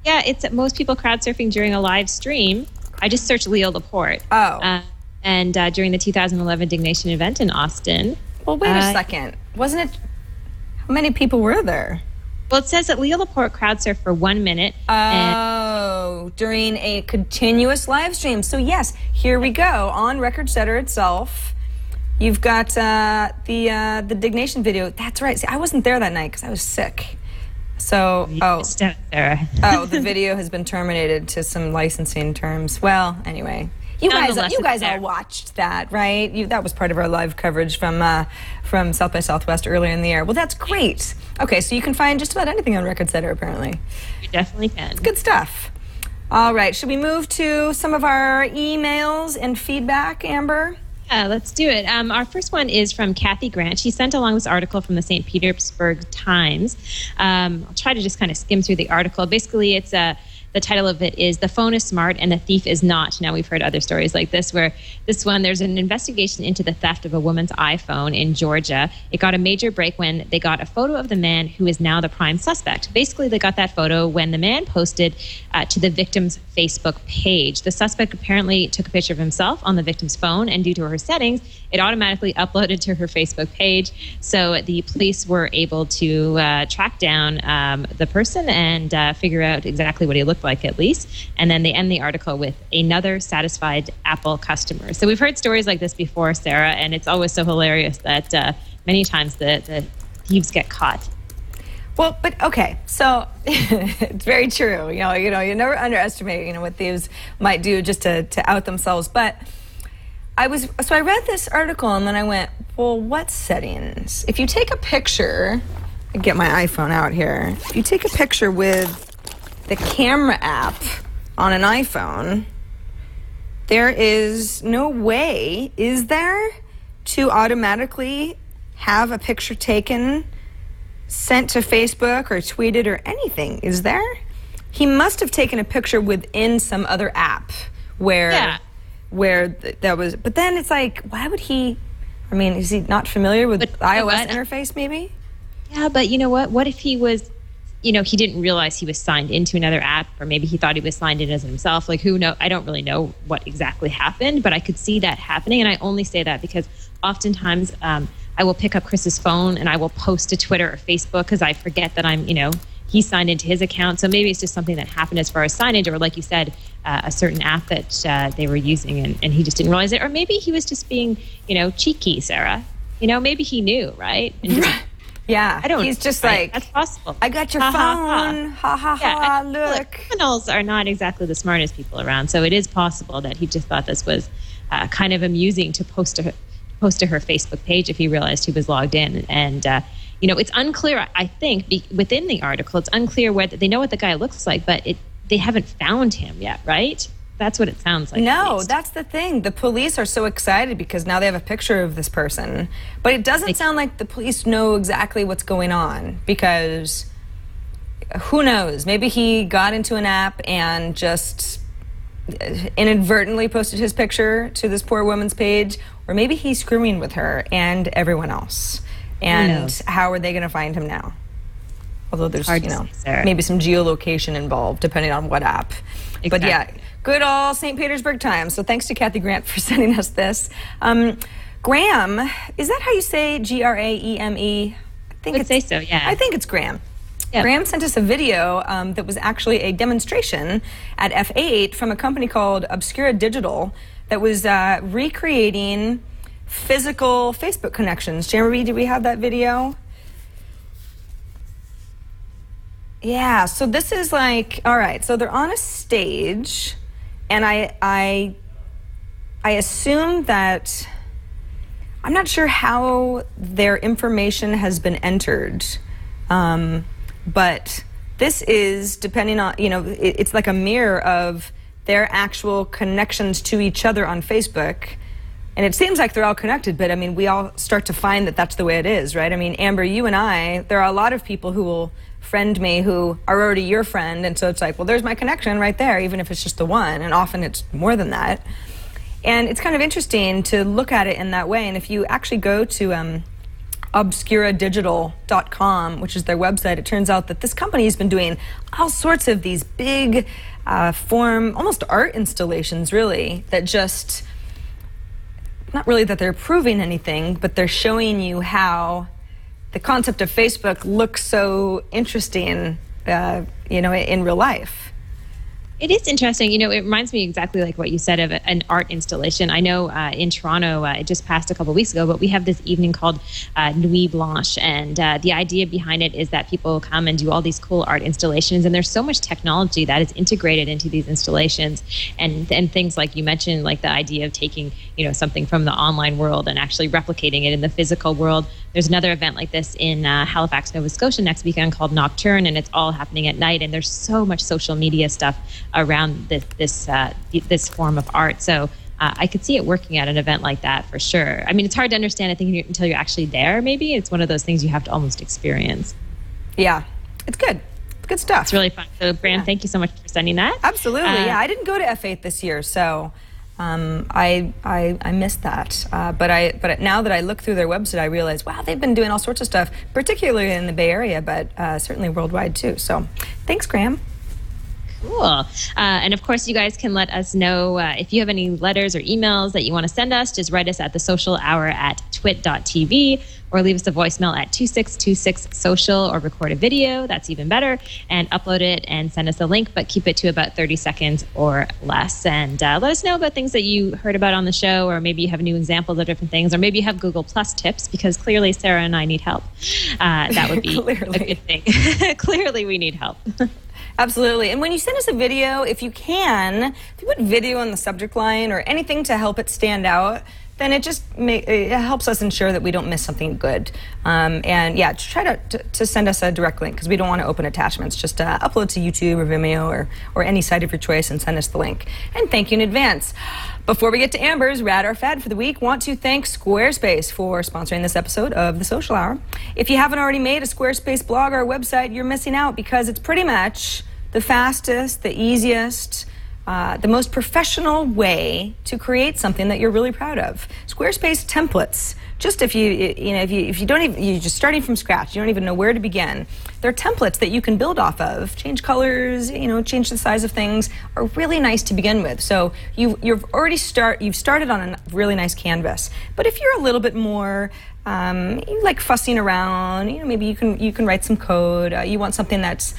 Yeah, it's most people crowd surfing during a live stream. I just searched Leo Laporte. Oh. And during the 2011 Dignation event in Austin. Well, wait a second. Wasn't it? How many people were there? Well, it says that Leo Laporte crowd surfed for 1 minute. During a continuous live stream. So yes, here we go on RecordSetter itself. You've got the Dignation video. That's right. See, I wasn't there that night because I was sick. So the video has been terminated to some licensing terms. Well, anyway. You guys all watched that, right? That was part of our live coverage from South by Southwest earlier in the year. Well, that's great. Okay, so you can find just about anything on RecordSetter, apparently. You definitely can. It's good stuff. All right, should we move to some of our emails and feedback, Amber? Yeah, let's do it. Our first one is from Kathy Grant. She sent along this article from the St. Petersburg Times. I'll try to just kind of skim through the article. Basically, it's the title of it is "The Phone is Smart and the Thief is Not." Now, we've heard other stories like this, where there's an investigation into the theft of a woman's iPhone in Georgia. It got a major break when they got a photo of the man who is now the prime suspect. Basically, they got that photo when the man posted to the victim's Facebook page. The suspect apparently took a picture of himself on the victim's phone, and due to her settings, it automatically uploaded to her Facebook page. So the police were able to track down the person and figure out exactly what he looked like, at least. And then they end the article with another satisfied Apple customer. So we've heard stories like this before, Sarah, and it's always so hilarious that many times the thieves get caught. Well, but okay, so it's very true. You never underestimate what thieves might do just to out themselves. But I read this article and then I went, well, what settings? If you take a picture, I get my iPhone out here. If you take a picture with the camera app on an iPhone, there is no way, is there, to automatically have a picture taken, sent to Facebook or tweeted or anything, is there? He must have taken a picture within some other app where that was, but then it's like, why would he, I mean, is he not familiar with iOS interface maybe? Yeah, but you know what? What if he was, he didn't realize he was signed into another app, or maybe he thought he was signed in as himself. Like, who knows? I don't really know what exactly happened, but I could see that happening. And I only say that because oftentimes I will pick up Chris's phone and I will post to Twitter or Facebook because I forget that I'm, he's signed into his account. So maybe it's just something that happened as far as signage, or like you said, a certain app that they were using and he just didn't realize it. Or maybe he was just being, cheeky, Sarah. Maybe he knew, right? And yeah, I don't. He's just right? like, that's possible. I got your phone. Ha ha ha. Look, criminals are not exactly the smartest people around, so it is possible that he just thought this was kind of amusing to post to her Facebook page if he realized he was logged in. And it's unclear. I think within the article, it's unclear whether they know what the guy looks like, but they haven't found him yet, right? That's what it sounds like. No, that's the thing. The police are so excited because now they have a picture of this person. But it doesn't sound like the police know exactly what's going on, because who knows? Maybe he got into an app and just inadvertently posted his picture to this poor woman's page, or maybe he's screwing with her and everyone else. And how are they going to find him now? Although there's, maybe some geolocation involved, depending on what app. Exactly. But yeah, good old St. Petersburg Times. So thanks to Kathy Grant for sending us this. Graham, is that how you say Graeme? I would say so, yeah. I think it's Graham. Yep. Graham sent us a video that was actually a demonstration at F8 from a company called Obscura Digital that was recreating physical Facebook connections. Jeremy, did we have that video? Yeah, so this is like, all right, so they're on a stage, and I assume that, I'm not sure how their information has been entered, but this is, depending on, it's like a mirror of their actual connections to each other on Facebook. And it seems like they're all connected, but I mean, we all start to find that that's the way it is, right? I mean, Amber, you and I, there are a lot of people who will friend me who are already your friend, and so it's like, well, there's my connection right there, even if it's just the one, and often it's more than that. And it's kind of interesting to look at it in that way. And if you actually go to obscuradigital.com, which is their website, it turns out that this company has been doing all sorts of these big form, almost art installations, really, that just, not really that they're proving anything, but they're showing you how the concept of Facebook looks so interesting, in real life. It is interesting. It reminds me exactly like what you said of an art installation. I know in Toronto, it just passed a couple of weeks ago, but we have this evening called Nuit Blanche. And the idea behind it is that people come and do all these cool art installations. And there's so much technology that is integrated into these installations. And things like you mentioned, like the idea of taking, something from the online world and actually replicating it in the physical world. There's another event like this in Halifax, Nova Scotia next weekend called Nocturne, and it's all happening at night. And there's so much social media stuff around this form of art. So I could see it working at an event like that for sure. I mean, it's hard to understand, I think, until you're actually there, maybe. It's one of those things you have to almost experience. Yeah, it's good. It's good stuff. It's really fun. So, Bran, thank you so much for sending that. Absolutely, yeah. I didn't go to F8 this year, so I missed that. But now that I look through their website, I realize, wow, they've been doing all sorts of stuff, particularly in the Bay Area, but certainly worldwide too. So thanks, Graham. Cool. And of course, you guys can let us know if you have any letters or emails that you want to send us. Just write us at thesocialhour@twit.tv, or leave us a voicemail at 2626-SOCIAL, or record a video. That's even better. And upload it and send us a link, but keep it to about 30 seconds or less. And let us know about things that you heard about on the show, or maybe you have new examples of different things, or maybe you have Google Plus tips, because clearly Sarah and I need help. That would be a good thing. Clearly we need help. Absolutely. And when you send us a video, if you put video in the subject line or anything to help it stand out, then it helps us ensure that we don't miss something good. And yeah, try to send us a direct link, because we don't want to open attachments. Just upload to YouTube or Vimeo or any site of your choice and send us the link. And thank you in advance. Before we get to Amber's Rad or Fad for the week, want to thank Squarespace for sponsoring this episode of The Social Hour. If you haven't already made a Squarespace blog or website, you're missing out, because it's pretty much the fastest, the easiest, the most professional way to create something that you're really proud of. Squarespace templates. Just if you don't even, you're just starting from scratch, you don't even know where to begin. They're templates that you can build off of, change colors, change the size of things, are really nice to begin with. So you've started on a really nice canvas. But if you're a little bit more you like fussing around, maybe you can write some code. You want something that's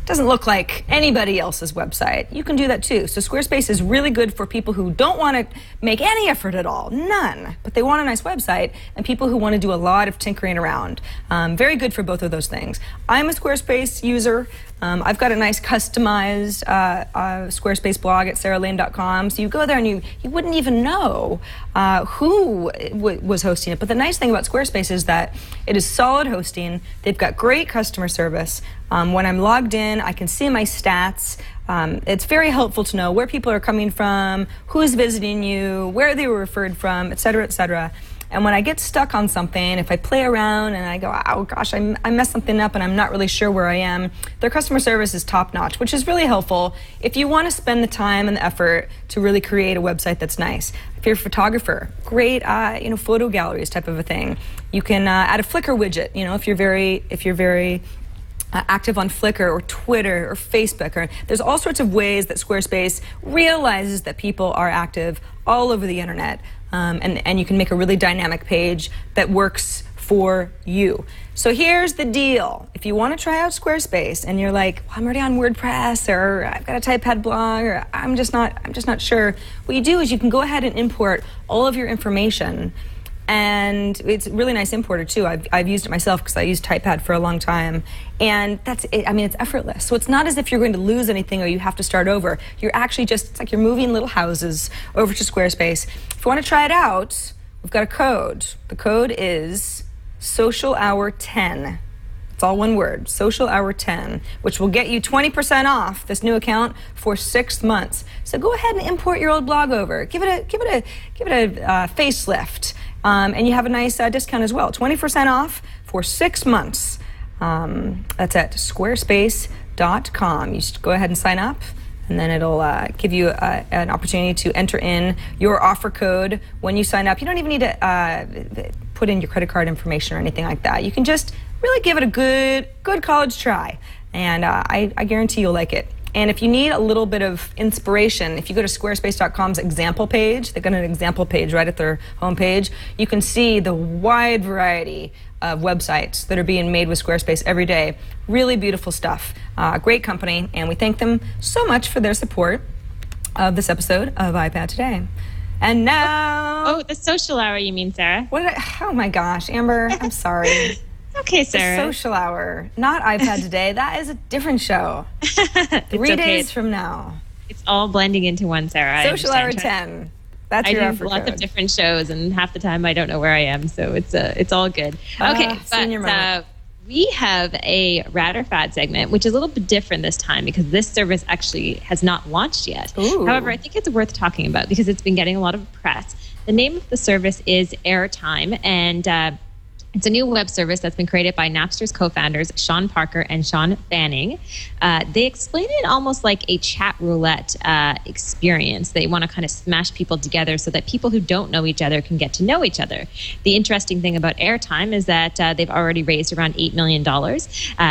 doesn't look like anybody else's website. You can do that too. So Squarespace is really good for people who don't want to make any effort at all, none, but they want a nice website, and people who want to do a lot of tinkering around. Very good for both of those things. I'm a Squarespace user. I've got a nice customized Squarespace blog at saralane.com. So you go there and you wouldn't even know who was hosting it. But the nice thing about Squarespace is that it is solid hosting. They've got great customer service. When I'm logged in, I can see my stats. It's very helpful to know where people are coming from, who's visiting you, where they were referred from, et cetera, et cetera. And when I get stuck on something, if I play around and I go, oh gosh, I messed something up and I'm not really sure where I am, their customer service is top notch, which is really helpful if you want to spend the time and the effort to really create a website that's nice. If you're a photographer, great, photo galleries type of a thing. You can add a Flickr widget, if you're very active on Flickr or Twitter or Facebook. There's all sorts of ways that Squarespace realizes that people are active all over the internet. And you can make a really dynamic page that works for you. So here's the deal. If you want to try out Squarespace and you're like, well, I'm already on WordPress, or I've got a TypePad blog, or I'm just not sure, what you do is you can go ahead and import all of your information. And it's a really nice importer too. I've used it myself because I used TypePad for a long time, and that's it. I mean, it's effortless. So it's not as if you're going to lose anything or you have to start over. You're actually it's like you're moving little houses over to Squarespace. If you want to try it out, we've got a code. The code is SocialHour10. It's all one word, SocialHour10, which will get you 20% off this new account for 6 months. So go ahead and import your old blog over. Give it a facelift. And you have a nice discount as well, 20% off for 6 months. That's at squarespace.com. You just go ahead and sign up, and then it'll give you an opportunity to enter in your offer code when you sign up. You don't even need to put in your credit card information or anything like that. You can just really give it a good college try, and I guarantee you'll like it. And if you need a little bit of inspiration, if you go to squarespace.com's example page, they've got an example page right at their homepage, you can see the wide variety of websites that are being made with Squarespace every day. Really beautiful stuff. Great company, and we thank them so much for their support of this episode of iPad Today. And now... Oh, the social hour, you mean, Sarah? Oh my gosh, Amber, I'm sorry. Okay, Sarah. The social hour, not iPad Today. That is a different show. 3 days from now. It's all blending into one, Sarah. Social hour 10. That's your effort code. I do lots of different shows, and half the time I don't know where I am, so it's all good. Okay, but we have a Rad or Fad segment, which is a little bit different this time because this service actually has not launched yet. Ooh. However, I think it's worth talking about because it's been getting a lot of press. The name of the service is Airtime, and it's a new web service that's been created by Napster's co-founders, Sean Parker and Sean Fanning. They explain it almost like a Chatroulette experience. They want to kind of smash people together so that people who don't know each other can get to know each other. The interesting thing about Airtime is that they've already raised around $8 million.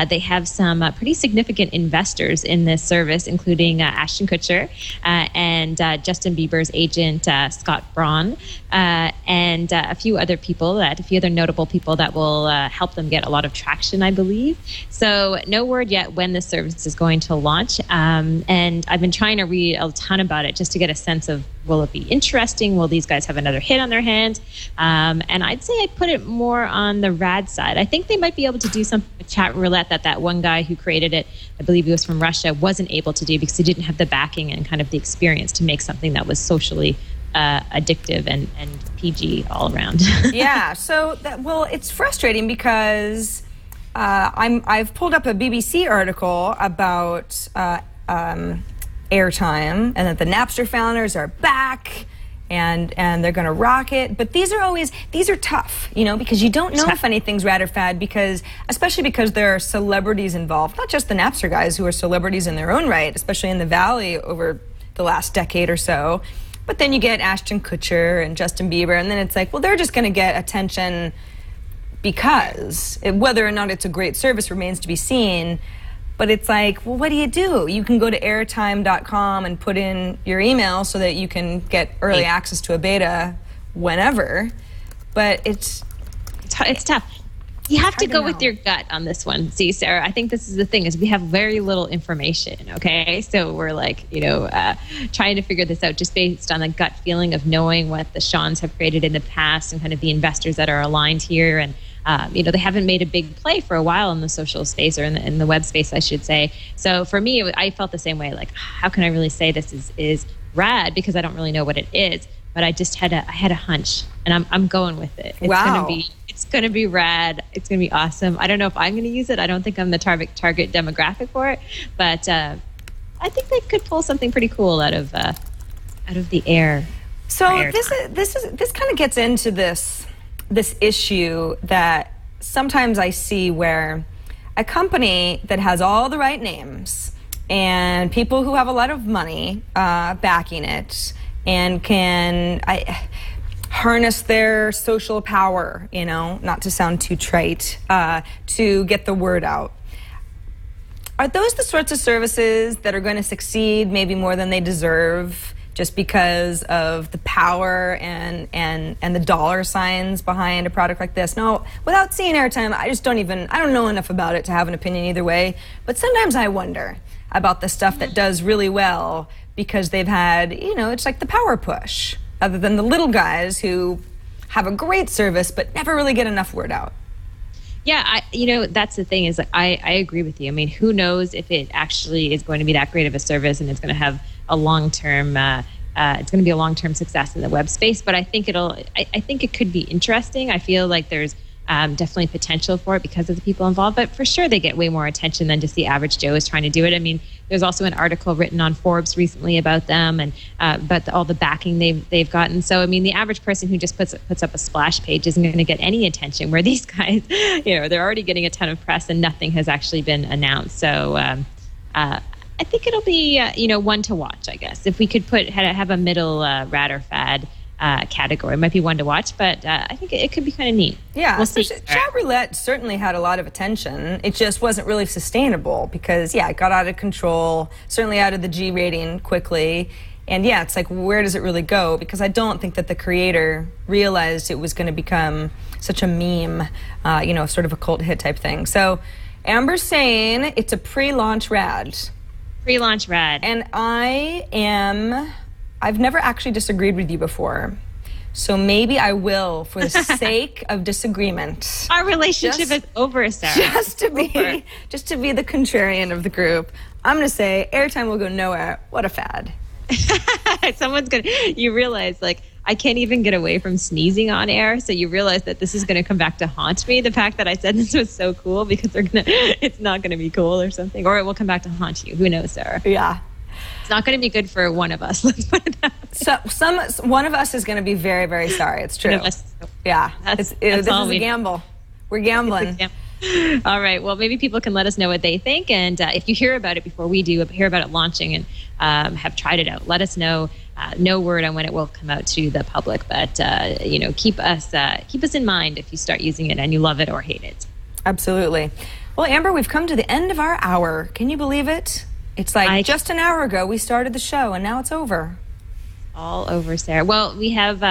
They have some pretty significant investors in this service, including Ashton Kutcher and Justin Bieber's agent, Scott Braun, and a few other notable people people that will help them get a lot of traction, I believe. So no word yet when this service is going to launch. And I've been trying to read a ton about it just to get a sense of, will it be interesting? Will these guys have another hit on their hands? And I'd say I'd put it more on the rad side. I think they might be able to do something with Chatroulette that one guy who created it, I believe he was from Russia, wasn't able to do because he didn't have the backing and kind of the experience to make something that was socially addictive and PG all around. Yeah, so it's frustrating because I've pulled up a BBC article about Airtime and that the Napster founders are back and they're going to rock it. But these are tough, because you don't know if anything's rad or fad, especially because there are celebrities involved, not just the Napster guys who are celebrities in their own right, especially in the Valley over the last decade or so. But then you get Ashton Kutcher and Justin Bieber, and then it's like, well, they're just going to get attention because whether or not it's a great service remains to be seen. But it's like, well, what do? You can go to airtime.com and put in your email so that you can get early access to a beta whenever. But it's tough. You have to go with your gut on this one. See, Sarah, I think this is the thing, is we have very little information, okay? So we're like, trying to figure this out just based on the gut feeling of knowing what the Shawns have created in the past and kind of the investors that are aligned here. And, they haven't made a big play for a while in the social space, or in the web space, I should say. So for me, I felt the same way. Like, how can I really say this is rad, because I don't really know what it is. But I just had a hunch, and I'm going with it. It's gonna be rad. It's gonna be awesome. I don't know if I'm gonna use it. I don't think I'm the target demographic for it, but I think they could pull something pretty cool out of the air. So this kind of gets into this issue that sometimes I see, where a company that has all the right names and people who have a lot of money backing it and can harness their social power, not to sound too trite, to get the word out. Are those the sorts of services that are going to succeed maybe more than they deserve, just because of the power and the dollar signs behind a product like this? No, without seeing Airtime, I don't know enough about it to have an opinion either way. But sometimes I wonder about the stuff that does really well because they've had, it's like the power push, other than the little guys who have a great service but never really get enough word out. Yeah, that's the thing, is that I agree with you. I mean, who knows if it actually is going to be that great of a service and it's going to have a long-term it's going to be a long-term success in the web space. But I think I think it could be interesting. I feel like there's definitely potential for it because of the people involved, but for sure they get way more attention than just the average Joe is trying to do it. I mean, there's also an article written on Forbes recently about them and about all the backing they've gotten. So I mean, the average person who just puts up a splash page isn't going to get any attention, where these guys, they're already getting a ton of press and nothing has actually been announced. So I think it'll be one to watch, I guess. If we could have a middle rad or fad category, it might be one to watch, but I think it could be kind of neat. Yeah, we'll see. Chatroulette certainly had a lot of attention. It just wasn't really sustainable because, it got out of control, certainly out of the G rating quickly. And it's like, where does it really go? Because I don't think that the creator realized it was going to become such a meme, sort of a cult hit type thing. So Amber's saying it's a pre-launch rad. Pre-launch rad. And I've never actually disagreed with you before. So maybe I will, for the sake of disagreement. Our relationship is over, Sarah. Just to be the contrarian of the group, I'm going to say Airtime will go nowhere. What a fad. You realize, like, I can't even get away from sneezing on air, so you realize that this is going to come back to haunt me. The fact that I said this was so cool, because it's not going to be cool or something, or it will come back to haunt you. Who knows, Sarah? Yeah. It's not going to be good for one of us. Let's put it that way. So one of us is going to be very, very sorry. It's true. One of us. Yeah. This is a gamble. We're gambling. All right. Well, maybe people can let us know what they think. And if you hear about it before we do, hear about it launching and have tried it out, let us know. No word on when it will come out to the public. But, keep us in mind if you start using it and you love it or hate it. Absolutely. Well, Amber, we've come to the end of our hour. Can you believe it? It's like just an hour ago we started the show, and now it's over. All over, Sarah. Well, we have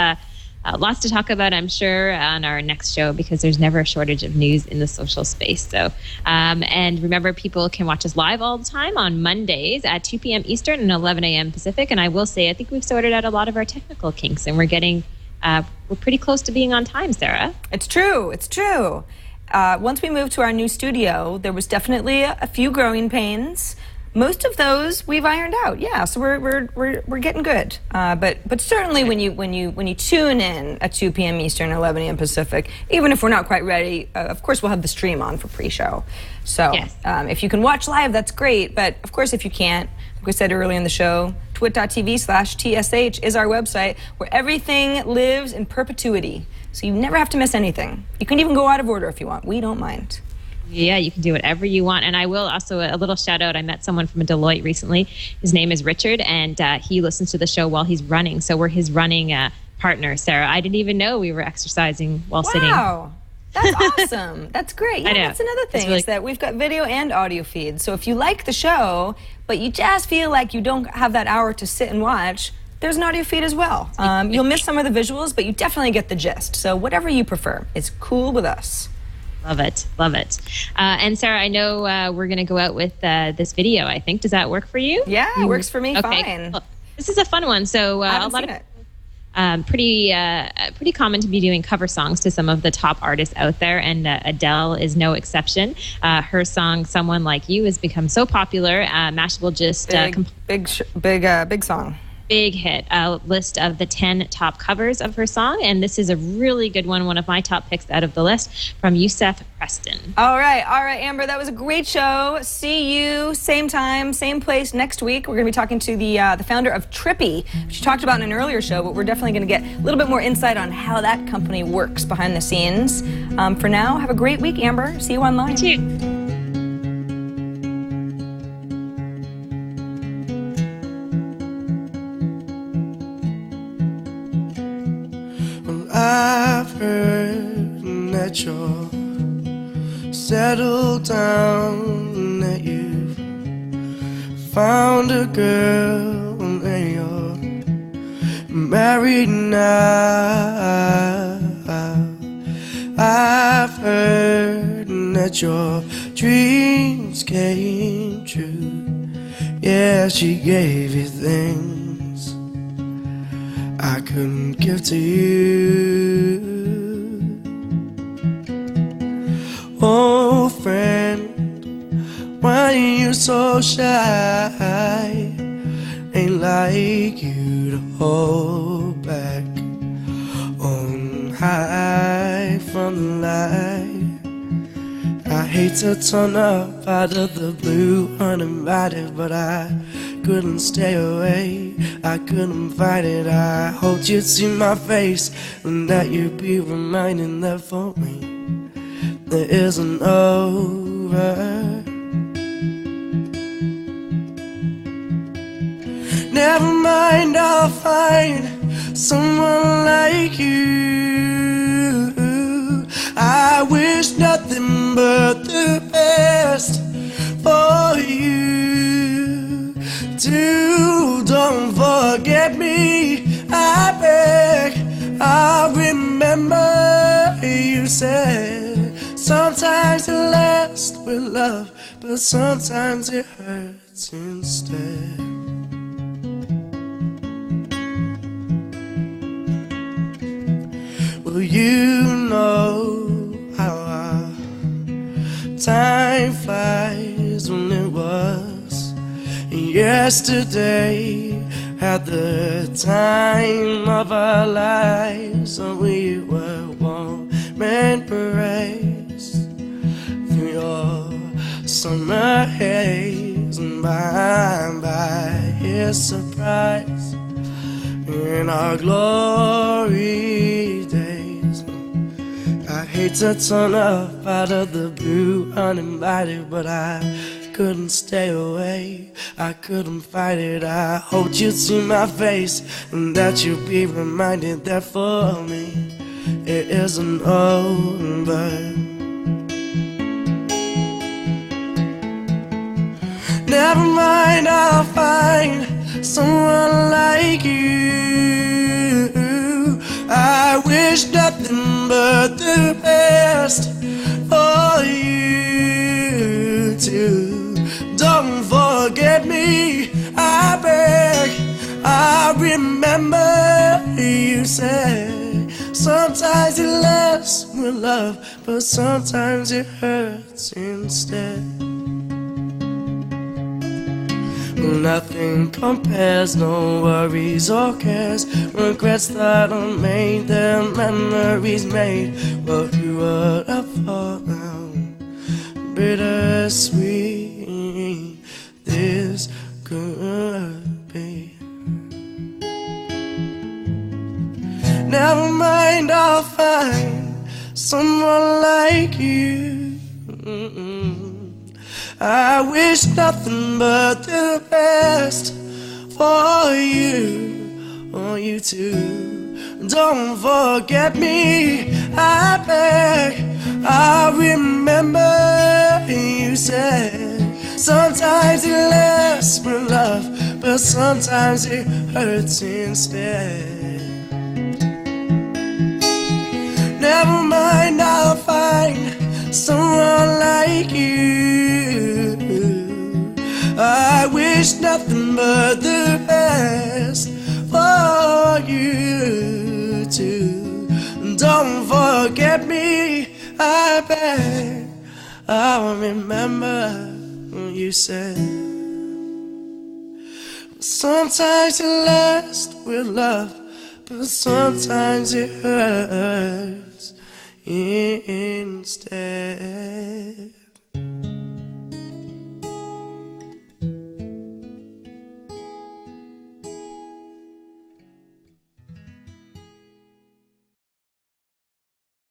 lots to talk about, I'm sure, on our next show, because there's never a shortage of news in the social space. So, and remember, people can watch us live all the time on Mondays at 2 p.m. Eastern and 11 a.m. Pacific. And I will say, I think we've sorted out a lot of our technical kinks, and we're pretty close to being on time, Sarah. It's true. It's true. Once we moved to our new studio, there was definitely a few growing pains. Most of those we've ironed out. Yeah, so we're getting good. But certainly when you tune in at 2 p.m. Eastern, 11 a.m. Pacific, even if we're not quite ready, of course we'll have the stream on for pre-show. So yes. If you can watch live, that's great. But of course, if you can't, like we said earlier in the show, twit.tv/TSH is our website where everything lives in perpetuity. So you never have to miss anything. You can even go out of order if you want. We don't mind. Yeah, you can do whatever you want. And I will also, a little shout out, I met someone from Deloitte recently. His name is Richard, and he listens to the show while he's running. So we're his running partner, Sarah. I didn't even know we were exercising while sitting. Wow, that's awesome. That's great. I know. That's another thing, really is that we've got video and audio feeds. So if you like the show, but you just feel like you don't have that hour to sit and watch, there's an audio feed as well. You'll miss some of the visuals, but you definitely get the gist. So whatever you prefer, it's cool with us. Love it. Love it. And Sarah, I know we're going to go out with this video, I think. Does that work for you? Yeah, it works for me. Okay, fine. cool. This is a fun one. So I a haven't lot seen of pretty common to be doing cover songs to some of the top artists out there, and Adele is no exception. Her song "Someone Like You" has become so popular. Mashable just big song. Big hit, a list of the 10 top covers of her song, and this is a really good one of my top picks out of the list, from Yusef Preston. All right, Amber, that was a great show. See you same time, same place next week. We're going to be talking to the founder of Trippy, which you talked about in an earlier show, but we're definitely going to get a little bit more insight on how that company works behind the scenes. For now, have a great week, Amber. See you online. You too. I've heard that you're settled down, that you've found a girl and you're married now. I've heard that your dreams came true. Yeah, she gave you things I couldn't give to you. Oh, friend, why are you so shy? Ain't like you to hold back on high from the light. I hate to turn up out of the blue uninvited, but I couldn't stay away, I couldn't fight it. I hoped you'd see my face and that you'd be reminded that for me it isn't over. Never mind, I'll find someone like you. I wish nothing but the best for you. Don't forget me, I beg. I remember you said sometimes it lasts with love, but sometimes it hurts instead. Well, you know how our time flies when it was yesterday, at the time of our lives, and we were warm and embraced through your summer haze, and by his surprise in our glory days. I hate to turn up out of the blue uninvited, but I couldn't stay away, I couldn't fight it. I hoped you'd see my face and that you'd be reminded that for me it isn't over. Never mind, I'll find someone like you. I but the best for you too. Don't forget me, I beg. I remember you said sometimes it lasts with love, but sometimes it hurts instead. Nothing compares, no worries or cares. Regrets that are made, their memories made. What you would have thought now, bittersweet this could be. Never mind, I'll find someone like you. I wish nothing but the best for you too. Don't forget me, I beg. I remember you said sometimes it lasts with love, but sometimes it hurts instead. Never mind, I'll find someone like you. I wish nothing but the best for you too. Don't forget me, I beg. I remember you said sometimes it lasts with love, but sometimes it hurts instead.